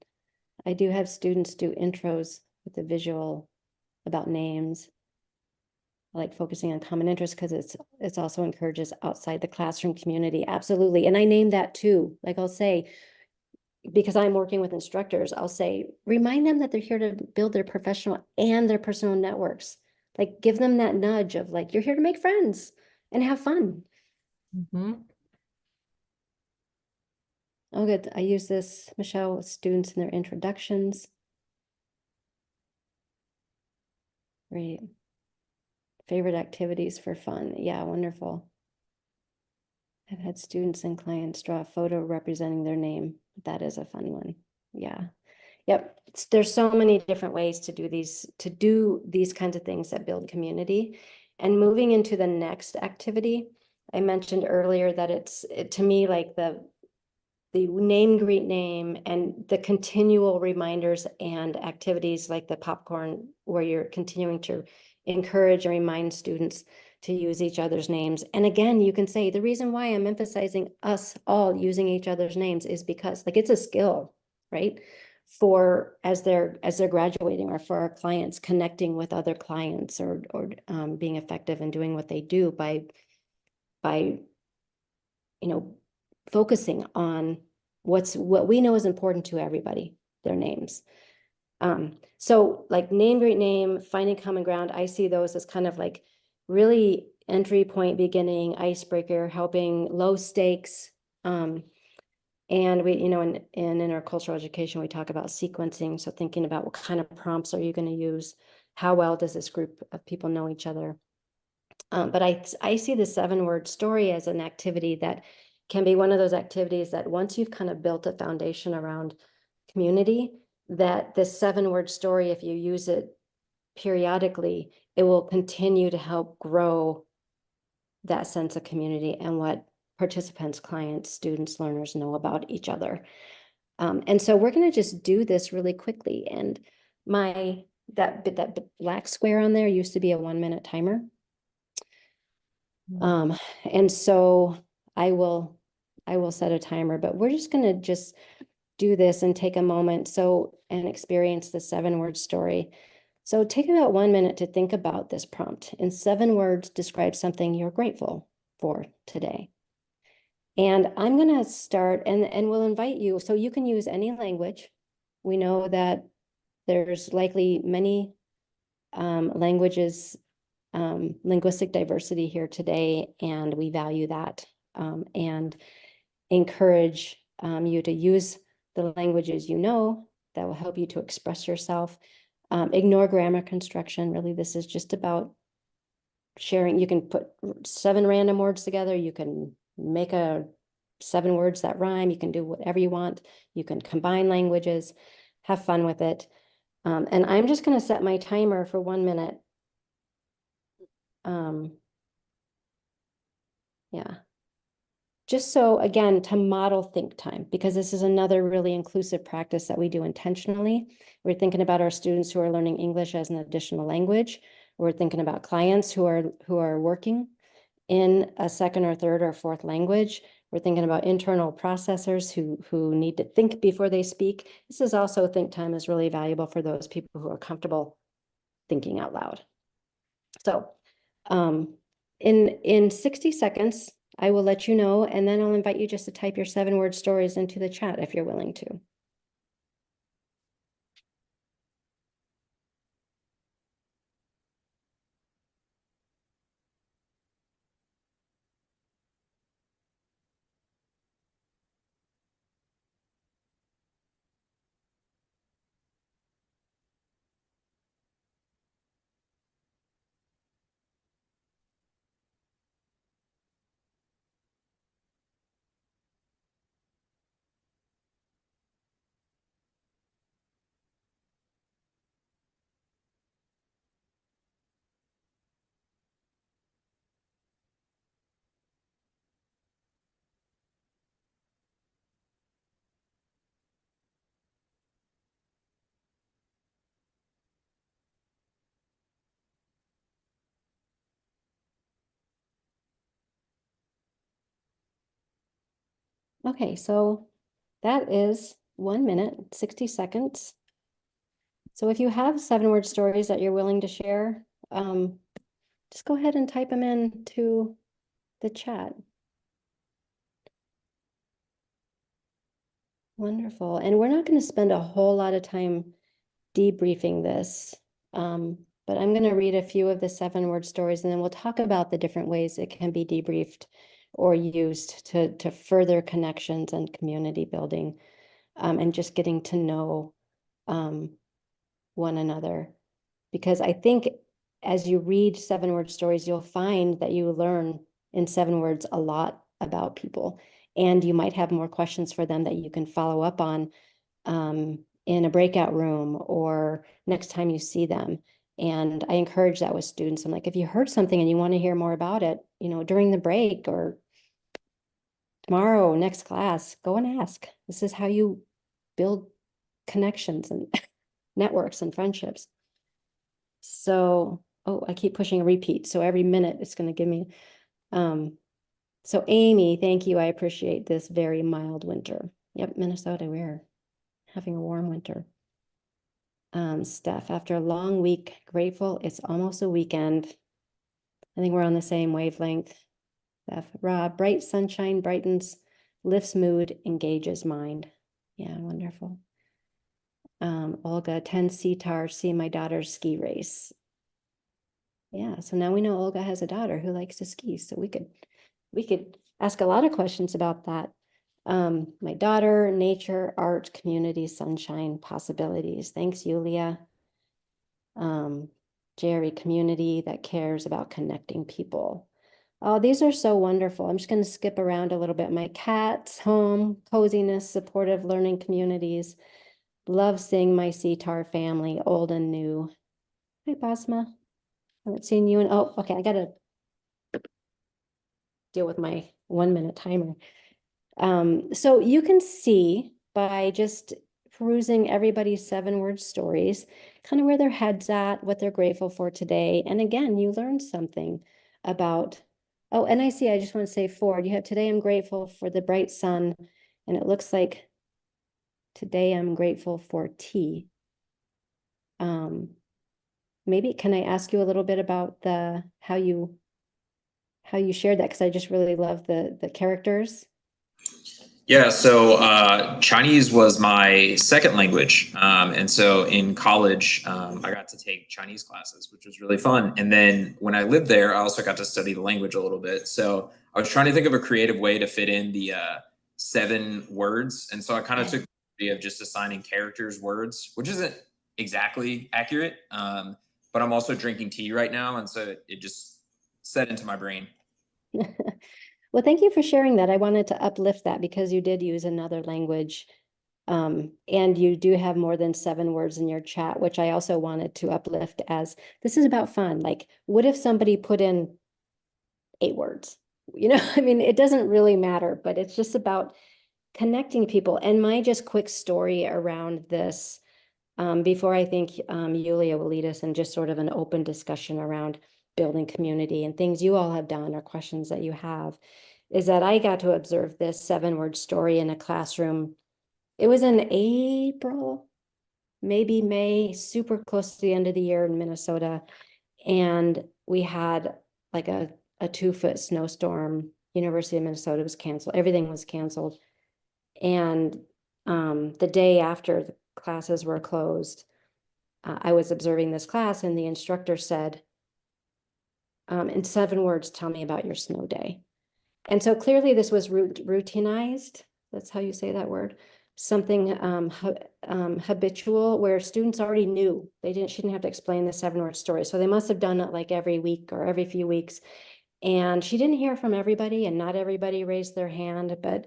I do have students do intros with the visual about names. I like focusing on common interests because it's also encourages outside the classroom community. Absolutely. And I name that too. Like, I'll say, because I'm working with instructors, I'll say, remind them that they're here to build their professional and their personal networks. Like, give them that nudge of, like, you're here to make friends and have fun. Mm-hmm. Oh, good. I use this, Michelle, with students in their introductions. Great. Favorite activities for fun. Yeah, wonderful. I've had students and clients draw a photo representing their name. That is a fun one. Yeah. Yep. There's so many different ways to do these kinds of things that build community. And moving into the next activity, I mentioned earlier that to me, like the name, greet, name, and the continual reminders and activities like the popcorn, where you're continuing to encourage and remind students to use each other's names. And again, you can say the reason why I'm emphasizing us all using each other's names is because like it's a skill, right? For as they're graduating, or for our clients connecting with other clients, or being effective in doing what they do by focusing on what we know is important to everybody, their names. So like name, greet, name, finding common ground, I see those as kind of like really entry point, beginning, icebreaker, helping, low stakes. And we, in our cultural education, we talk about sequencing. So thinking about what kind of prompts are you going to use? How well does this group of people know each other? But I see the 7-word story as an activity that can be one of those activities that once you've kind of built a foundation around community, that this 7-word story, if you use it periodically, it will continue to help grow that sense of community and what participants, clients, students, learners know about each other. And so we're going to just do this really quickly. And that black square on there used to be a 1-minute timer. And so I will set a timer, but we're just going to do this and take a moment and experience the 7-word story. So take about 1 minute to think about this prompt. In 7 words, describe something you're grateful for today. And I'm going to start, and we'll invite you, so you can use any language. We know that there's likely many languages, linguistic diversity here today, and we value that, and encourage you to use the languages that will help you to express yourself. Ignore grammar construction. Really, this is just about sharing. You can put 7 random words together. You can make 7 words that rhyme. You can do whatever you want. You can combine languages, have fun with it. And I'm just going to set my timer for 1 minute. Yeah. Just so, again, to model think time, because this is another really inclusive practice that we do intentionally. We're thinking about our students who are learning English as an additional language. We're thinking about clients who are working in a 2nd or 3rd or 4th language. We're thinking about internal processors who need to think before they speak. This is also, think time is really valuable for those people who are comfortable thinking out loud. So in 60 seconds, I will let you know, and then I'll invite you just to type your 7-word stories into the chat if you're willing to. Okay, so that is 1 minute, 60 seconds. So if you have 7-word stories that you're willing to share, just go ahead and type them into the chat. Wonderful. And we're not going to spend a whole lot of time debriefing this, but I'm going to read a few of the 7-word stories, and then we'll talk about the different ways it can be debriefed or used to further connections and community building, and just getting to know one another. Because I think as you read 7-word stories, you'll find that you learn in 7 words a lot about people. And you might have more questions for them that you can follow up on in a breakout room or next time you see them. And I encourage that with students. I'm like, if you heard something and you want to hear more about it, you know, during the break or tomorrow, next class, go and ask. This is how you build connections and networks and friendships. So, oh, I keep pushing repeat. So every minute it's going to give me. So Amy, thank you. I appreciate this very mild winter. Yep, Minnesota, we're having a warm winter. Steph, after a long week, grateful it's almost a weekend. I think we're on the same wavelength. Steph, Rob, bright sunshine brightens, lifts mood, engages mind. Yeah, wonderful. Olga, attend CTAR, see my daughter's ski race. Yeah, so now we know Olga has a daughter who likes to ski, so we could ask a lot of questions about that. My daughter, nature, art, community, sunshine, possibilities. Thanks, Yuliya. Jerry, community that cares about connecting people. Oh, these are so wonderful. I'm just going to skip around a little bit. My cats, home, coziness, supportive learning communities. Love seeing my CTAR family, old and new. Hi, Basma. Haven't seen you in, oh, okay, I gotta deal with my 1-minute timer. So you can see by just perusing everybody's 7-word stories, kind of where their head's at, what they're grateful for today. And again, you learned something about, oh, and I see, I just want to say Ford, you have today I'm grateful for the bright sun. And it looks like today I'm grateful for tea. Maybe can I ask you a little bit about the how you shared that? Because I just really love the characters. Yeah, so Chinese was my second language. And so in college, I got to take Chinese classes, which was really fun. And then when I lived there, I also got to study the language a little bit. So I was trying to think of a creative way to fit in the 7 words. And so I kind of took the idea of just assigning characters words, which isn't exactly accurate. But I'm also drinking tea right now. And so it just set into my brain. Well, thank you for sharing that. I wanted to uplift that because you did use another language. And you do have more than 7 words in your chat, which I also wanted to uplift as this is about fun. Like, what if somebody put in 8 words? You know, I mean, it doesn't really matter, but it's just about connecting people. And my just quick story around this, before I think Yuliya will lead us in just sort of an open discussion around building community and things you all have done or questions that you have, is that I got to observe this 7-word story in a classroom. It was in April, maybe May, super close to the end of the year in Minnesota. And we had like a 2-foot snowstorm. University of Minnesota was canceled. Everything was canceled. And the day after the classes were closed, I was observing this class and the instructor said, in 7 words, tell me about your snow day. And so clearly this was routinized. That's how you say that word. Something habitual where students already knew. She didn't have to explain the 7-word story. So they must have done it like every week or every few weeks. And she didn't hear from everybody and not everybody raised their hand, but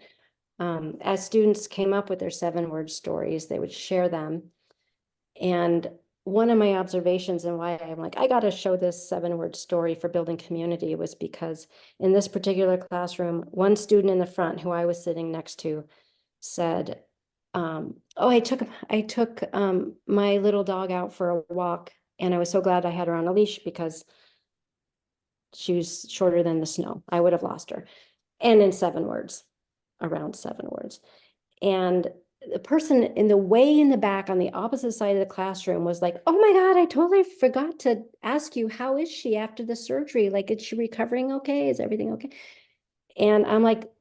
as students came up with their 7-word stories, they would share them. And one of my observations and why I'm like, I got to show this 7-word story for building community was because in this particular classroom, one student in the front who I was sitting next to said, oh, I took my little dog out for a walk and I was so glad I had her on a leash because she was shorter than the snow. I would have lost her. And in 7 words, around 7 words. And the person in the way in the back on the opposite side of the classroom was like, oh my God, I totally forgot to ask you, how is she after the surgery? Like, is she recovering okay? Is everything okay? And I'm like,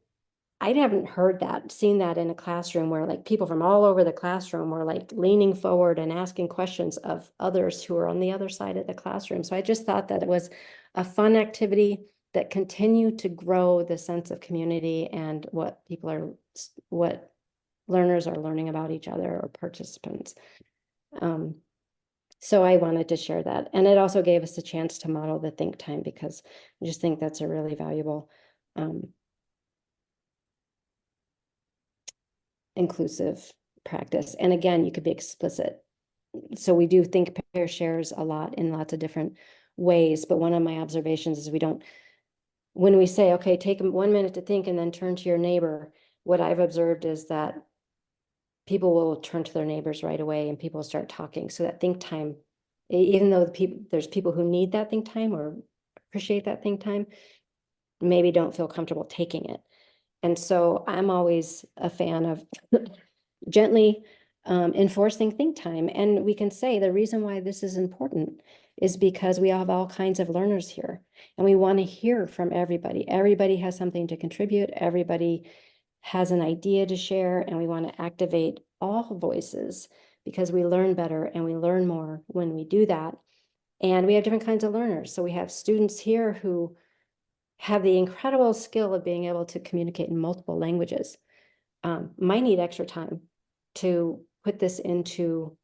I haven't seen that in a classroom where like people from all over the classroom were like leaning forward and asking questions of others who are on the other side of the classroom. So I just thought that it was a fun activity that continued to grow the sense of community and what learners are learning about each other or participants. So I wanted to share that. And it also gave us a chance to model the think time, because I just think that's a really valuable inclusive practice. And again, you could be explicit. So we do think pair shares a lot in lots of different ways. But one of my observations is when we say, okay, take 1 minute to think and then turn to your neighbor, what I've observed is that people will turn to their neighbors right away and people start talking. So that think time, even though there's people who need that think time or appreciate that think time, maybe don't feel comfortable taking it. And so I'm always a fan of gently enforcing think time. And we can say the reason why this is important is because we have all kinds of learners here and we want to hear from everybody. Everybody has something to contribute. Everybody has an idea to share, and we want to activate all voices because we learn better and we learn more when we do that. And we have different kinds of learners. So we have students here who have the incredible skill of being able to communicate in multiple languages. Might need extra time to put this into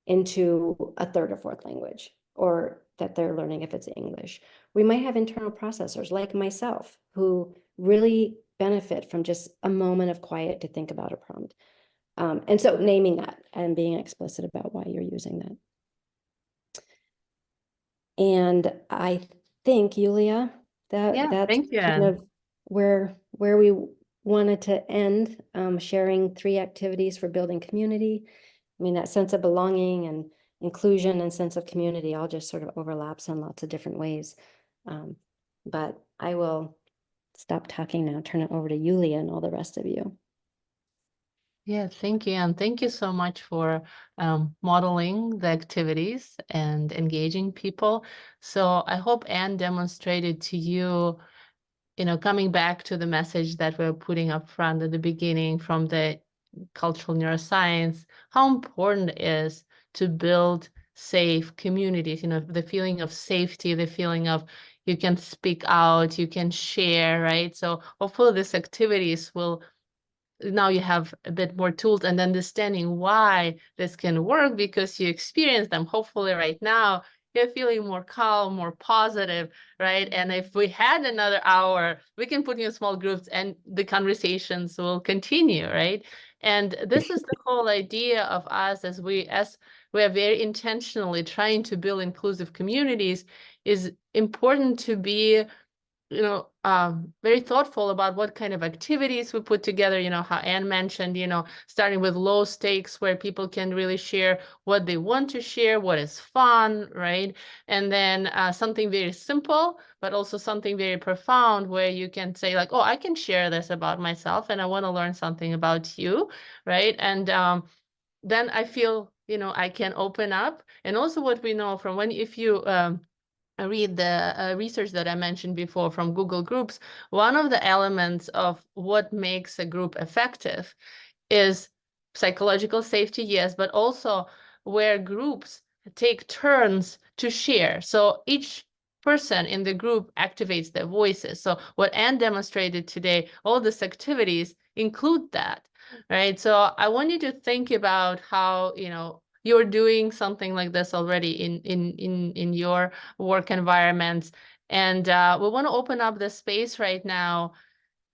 a third or fourth language, or that they're learning if it's English. We might have internal processors like myself who really benefit from just a moment of quiet to think about a prompt. And so naming that and being explicit about why you're using that. And I think, Yuliya, that's thank you, kind Anne. of where we wanted to end, sharing 3 activities for building community. I mean, that sense of belonging and inclusion and sense of community all just sort of overlaps in lots of different ways. But I will stop talking now, turn it over to Yuliya and all the rest of you. Yeah, thank you. And thank you so much for modeling the activities and engaging people. So I hope Anne demonstrated to you, coming back to the message that we're putting up front at the beginning from the cultural neuroscience, how important it is to build safe communities, the feeling of safety, the feeling of you can speak out, you can share, right? So hopefully these activities will, now you have a bit more tools and understanding why this can work because you experience them. Hopefully right now you're feeling more calm, more positive, right? And if we had another hour, we can put you in small groups and the conversations will continue, right? And this is the whole idea of us as we are very intentionally trying to build inclusive communities. Is important to be very thoughtful about what kind of activities we put together, how Anne mentioned, starting with low stakes where people can really share what they want to share, what is fun, right? And then something very simple, but also something very profound where you can say like, oh, I can share this about myself and I want to learn something about you, right? And then I feel, I can open up. And also what we know from if you read the research that I mentioned before from Google Groups, one of the elements of what makes a group effective is psychological safety, yes, but also where groups take turns to share. So each person in the group activates their voices. So what Anne demonstrated today, all these activities include that, right? So I want you to think about how, you're doing something like this already in your work environments. And we want to open up the space right now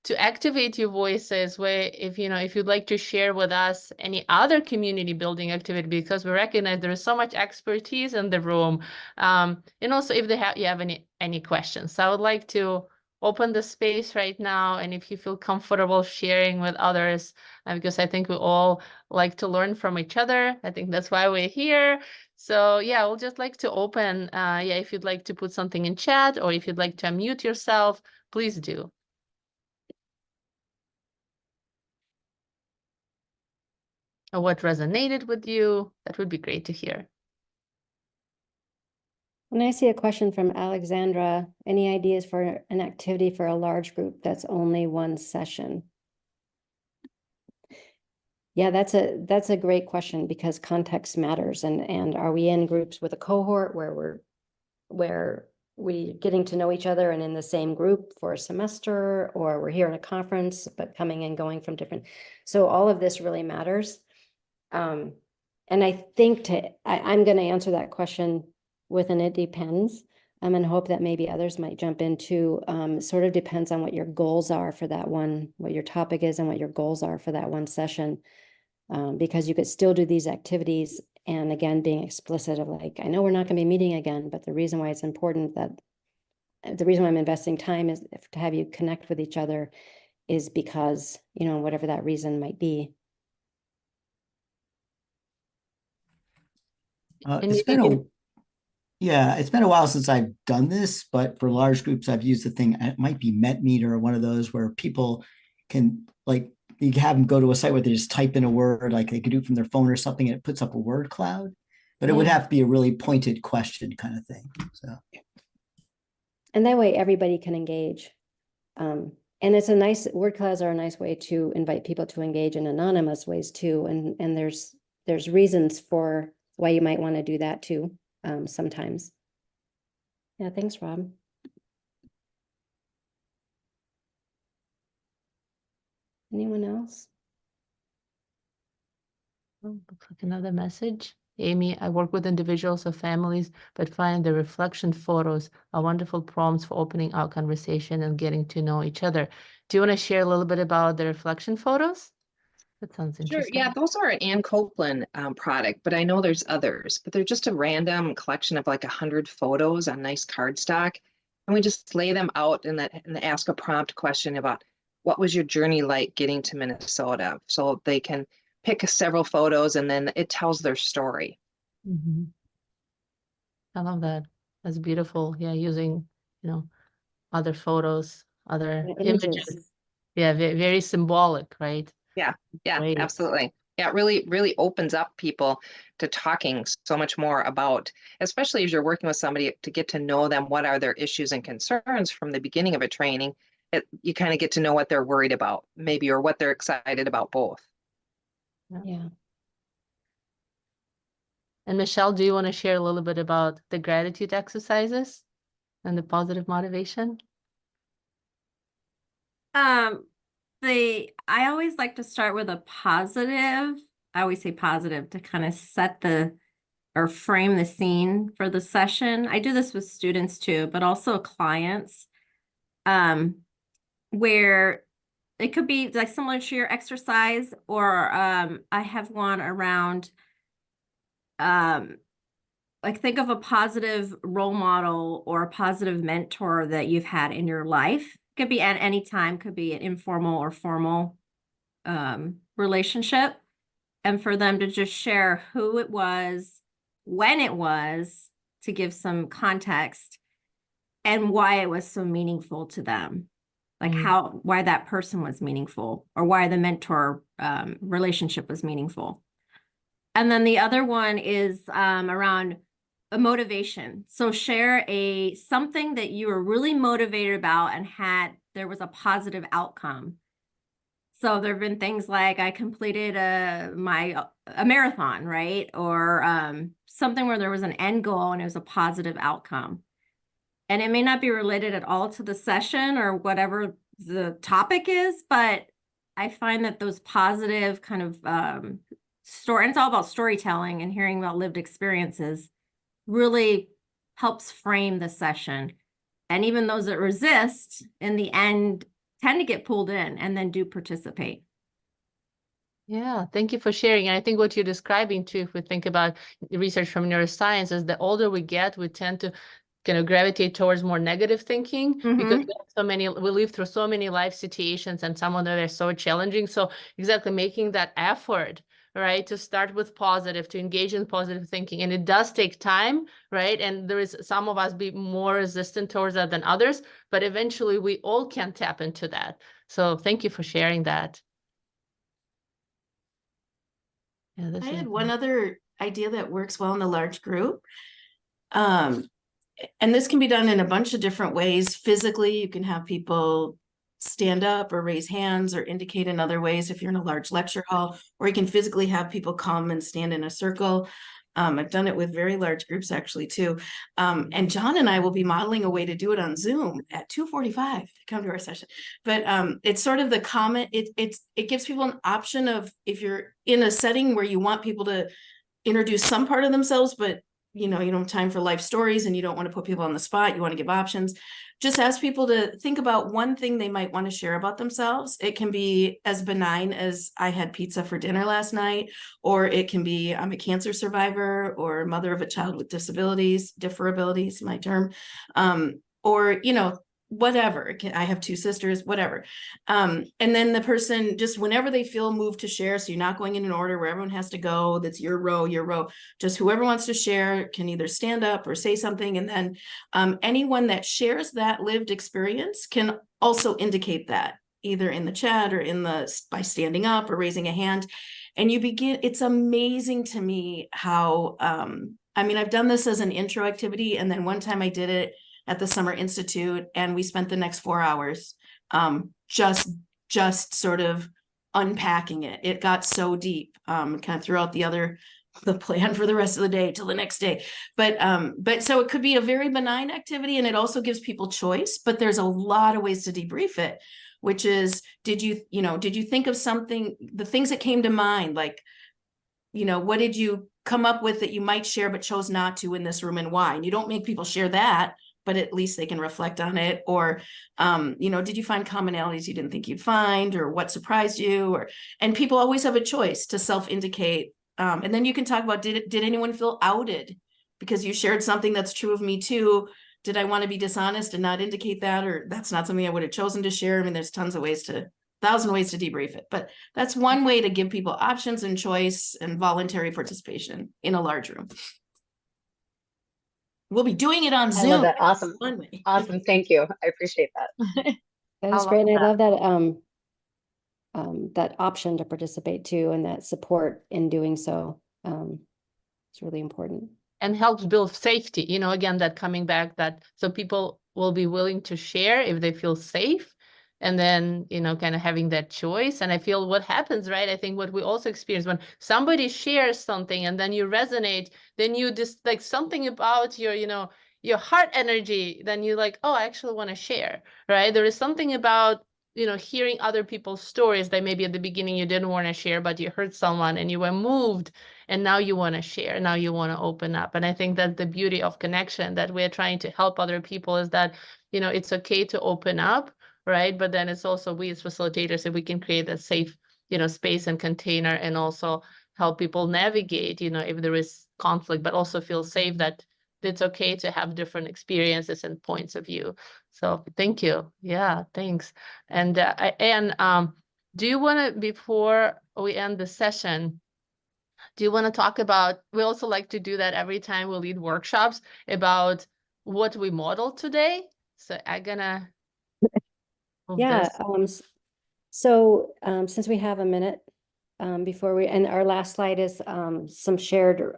to activate your voices where if you'd like to share with us any other community building activity, because we recognize there is so much expertise in the room. And also if you have any questions. So I would like to open the space right now. And if you feel comfortable sharing with others, because I think we all like to learn from each other. I think that's why we're here. So yeah, we'll just like to open, if you'd like to put something in chat or if you'd like to unmute yourself, please do. Or what resonated with you, that would be great to hear. And I see a question from Alexandra. Any ideas for an activity for a large group that's only one session? Yeah, that's a great question because context matters. And are we in groups with a cohort where we getting to know each other and in the same group for a semester, or we're here in a conference but coming and going from different. So all of this really matters. And And I think I'm going to answer that question with an it depends. And hope that maybe others might jump into, sort of depends on what your goals are for that one, what your topic is and what your goals are for that one session. Because you could still do these activities, and again, being explicit of like, I know we're not going to be meeting again, but the reason why it's important that the reason why I'm investing time is to have you connect with each other is because, you know, whatever that reason might be. And It's maybe been it's been a while since I've done this, but for large groups, I've used the thing. It might be MetMeter or one of those where people can, like, you have them go to a site where they just type in a word, like they could do it from their phone or something, and it puts up a word cloud. But it would have to be a really pointed question kind of thing. So, and that way everybody can engage. And it's a nice, word clouds are a nice way to invite people to engage in anonymous ways too. And there's reasons for why you might want to do that too, sometimes. Yeah, thanks, Rob. Anyone else? oh, looks like another message. Amy, I work with individuals or families, but find the reflection photos are wonderful prompts for opening our conversation and getting to know each other. Do you want to share a little bit about the reflection photos? That sounds Sure. interesting. Yeah, those are an Ann Copeland product, but I know there's others. But they're just a random collection of like 100 photos on nice cardstock, and we just lay them out and ask a prompt question about what was your journey like getting to Minnesota, so they can pick several photos and then it tells their story. Mhm. I love that. That's beautiful. Yeah, using, other photos, other images. Yeah, very symbolic, right? Yeah, Great. absolutely. Yeah, it really, really opens up people to talking so much more about, especially as you're working with somebody to get to know them, what are their issues and concerns from the beginning of a training. You kind of get to know what they're worried about, maybe, or what they're excited about, both. Yeah. And Michelle, do you want to share a little bit about the gratitude exercises and the positive motivation? I always like to start with a positive. I always say positive to kind of set or frame the scene for the session. I do this with students too, but also clients, where it could be like similar to your exercise, or I have one around, like think of a positive role model or a positive mentor that you've had in your life. Could be at any time, could be an informal or formal relationship. And for them to just share who it was, when it was, to give some context, and why it was so meaningful to them. Like why that person was meaningful, or why the mentor relationship was meaningful. And then the other one is around a motivation. So share something that you were really motivated about and there was a positive outcome. So there have been things like I completed a marathon, right? Or something where there was an end goal and it was a positive outcome. And it may not be related at all to the session or whatever the topic is, but I find that those positive kind of and it's all about storytelling and hearing about lived experiences, really helps frame the session. And even those that resist in the end tend to get pulled in and then do participate. Yeah, thank you for sharing. And I think what you're describing too, if we think about research from neuroscience, is the older we get, we tend to kind of gravitate towards more negative thinking because we live through so many life situations, and some of them are so challenging. So exactly making that effort, right, to start with positive, to engage in positive thinking. And it does take time, right? And there is some of us be more resistant towards that than others, but eventually we all can tap into that. So thank you for sharing that. Yeah, I had one other idea that works well in a large group. And this can be done in a bunch of different ways. Physically, you can have people stand up or raise hands or indicate in other ways if you're in a large lecture hall, or you can physically have people come and stand in a circle. I've done it with very large groups actually too. And John and I will be modeling a way to do it on Zoom at 2:45 to come to our session. But it's sort of the comment, it gives people an option of, if you're in a setting where you want people to introduce some part of themselves, but you don't have time for life stories and you don't want to put people on the spot. You want to give options. Just ask people to think about one thing they might want to share about themselves. It can be as benign as I had pizza for dinner last night, or it can be I'm a cancer survivor or mother of a child with disabilities, differabilities, my term, or whatever. I have 2 sisters, whatever. And then the person, just whenever they feel moved to share, so you're not going in an order where everyone has to go, that's your row, just whoever wants to share can either stand up or say something. And then anyone that shares that lived experience can also indicate that either in the chat or by standing up or raising a hand. And it's amazing to me how, I've done this as an intro activity. And then one time I did it at the Summer Institute, and we spent the next 4 hours just sort of unpacking it. It got so deep, kind of threw out the plan for the rest of the day till the next day. But so it could be a very benign activity, and it also gives people choice, but there's a lot of ways to debrief it, which is, did you think of something, the things that came to mind, like, what did you come up with that you might share but chose not to in this room, and why? And you don't make people share that, but at least they can reflect on it. Or, did you find commonalities you didn't think you'd find, or what surprised you? And people always have a choice to self-indicate. And then you can talk about, did anyone feel outed because you shared something that's true of me too? Did I want to be dishonest and not indicate that? Or that's not something I would have chosen to share? there's tons of ways 1,000 ways to debrief it, but that's one way to give people options and choice and voluntary participation in a large room. We'll be doing it on Zoom. I love that. Awesome. Awesome. Thank you. I appreciate that. That is great. And I love that that option to participate too, and that support in doing so. It's really important. And helps build safety, again, that coming back, that so people will be willing to share if they feel safe. And then, kind of having that choice. And I feel what happens, right? I think what we also experience when somebody shares something and then you resonate, then you just like something about your, your heart energy, then you like, oh, I actually want to share, right? There is something about, hearing other people's stories that maybe at the beginning you didn't want to share, but you heard someone and you were moved and now you want to share, now you want to open up. And I think that the beauty of connection that we're trying to help other people is that, it's okay to open up, right? But then it's also we as facilitators, if we can create a safe, space and container, and also help people navigate, if there is conflict, but also feel safe that it's okay to have different experiences and points of view. So thank you. Yeah, thanks. And do you want to, before we end the session, do you want to talk about, we also like to do that every time we lead workshops, about what we modeled today. So I'm gonna Yeah. So since we have a minute before and our last slide is some shared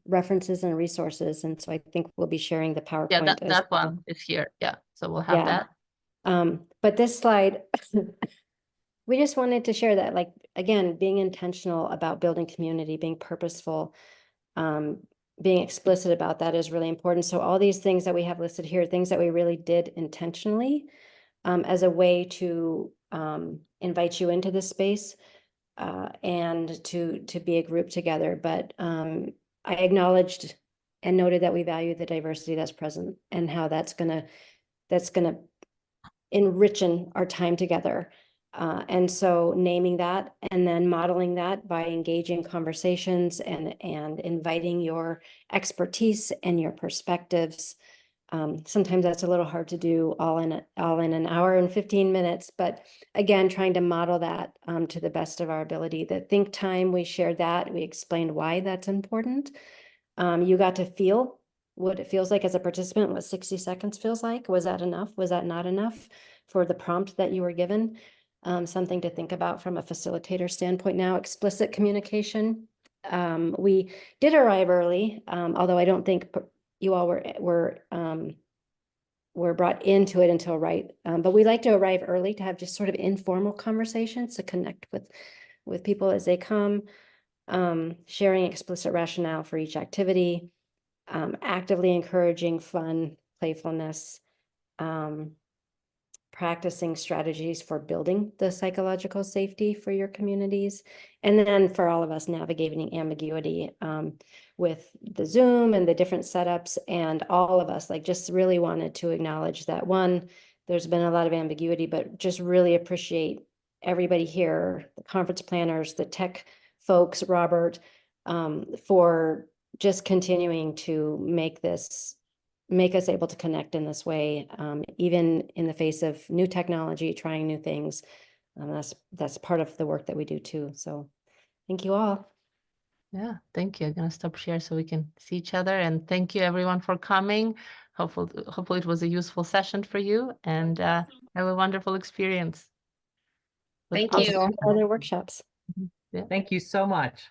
references and resources. And so I think we'll be sharing the PowerPoint. Yeah, that one is here. Yeah, so we'll have that. But this slide, we just wanted to share that, like, again, being intentional about building community, being purposeful, being explicit about that is really important. So all these things that we have listed here, things that we really did intentionally as a way to invite you into this space and to be a group together. But I acknowledged and noted that we value the diversity that's present and how that's gonna enrich our time together. And so naming that and then modeling that by engaging conversations and inviting your expertise and your perspectives. Sometimes that's a little hard to do all in an hour and 15 minutes, but again, trying to model that to the best of our ability. The think time, we shared that, we explained why that's important. You got to feel what it feels like as a participant, what 60 seconds feels like. Was that enough? Was that not enough for the prompt that you were given? Something to think about from a facilitator standpoint. Now, explicit communication. We did arrive early, although I don't think you all were brought into it until right. But we like to arrive early to have just sort of informal conversations to connect with people as they come, sharing explicit rationale for each activity, actively encouraging fun, playfulness, practicing strategies for building the psychological safety for your communities. And then for all of us navigating ambiguity with the Zoom and the different setups, and all of us, like, just really wanted to acknowledge that, one, there's been a lot of ambiguity, but just really appreciate everybody here, the conference planners, the tech folks, Robert, for just continuing to make us able to connect in this way, even in the face of new technology, trying new things. That's part of the work that we do too. So thank you all. Yeah, thank you. I'm gonna stop share so we can see each other, and thank you everyone for coming. Hopefully it was a useful session for you, and have a wonderful experience. Thank I'll you. see you at other workshops. Yeah. Thank you so much.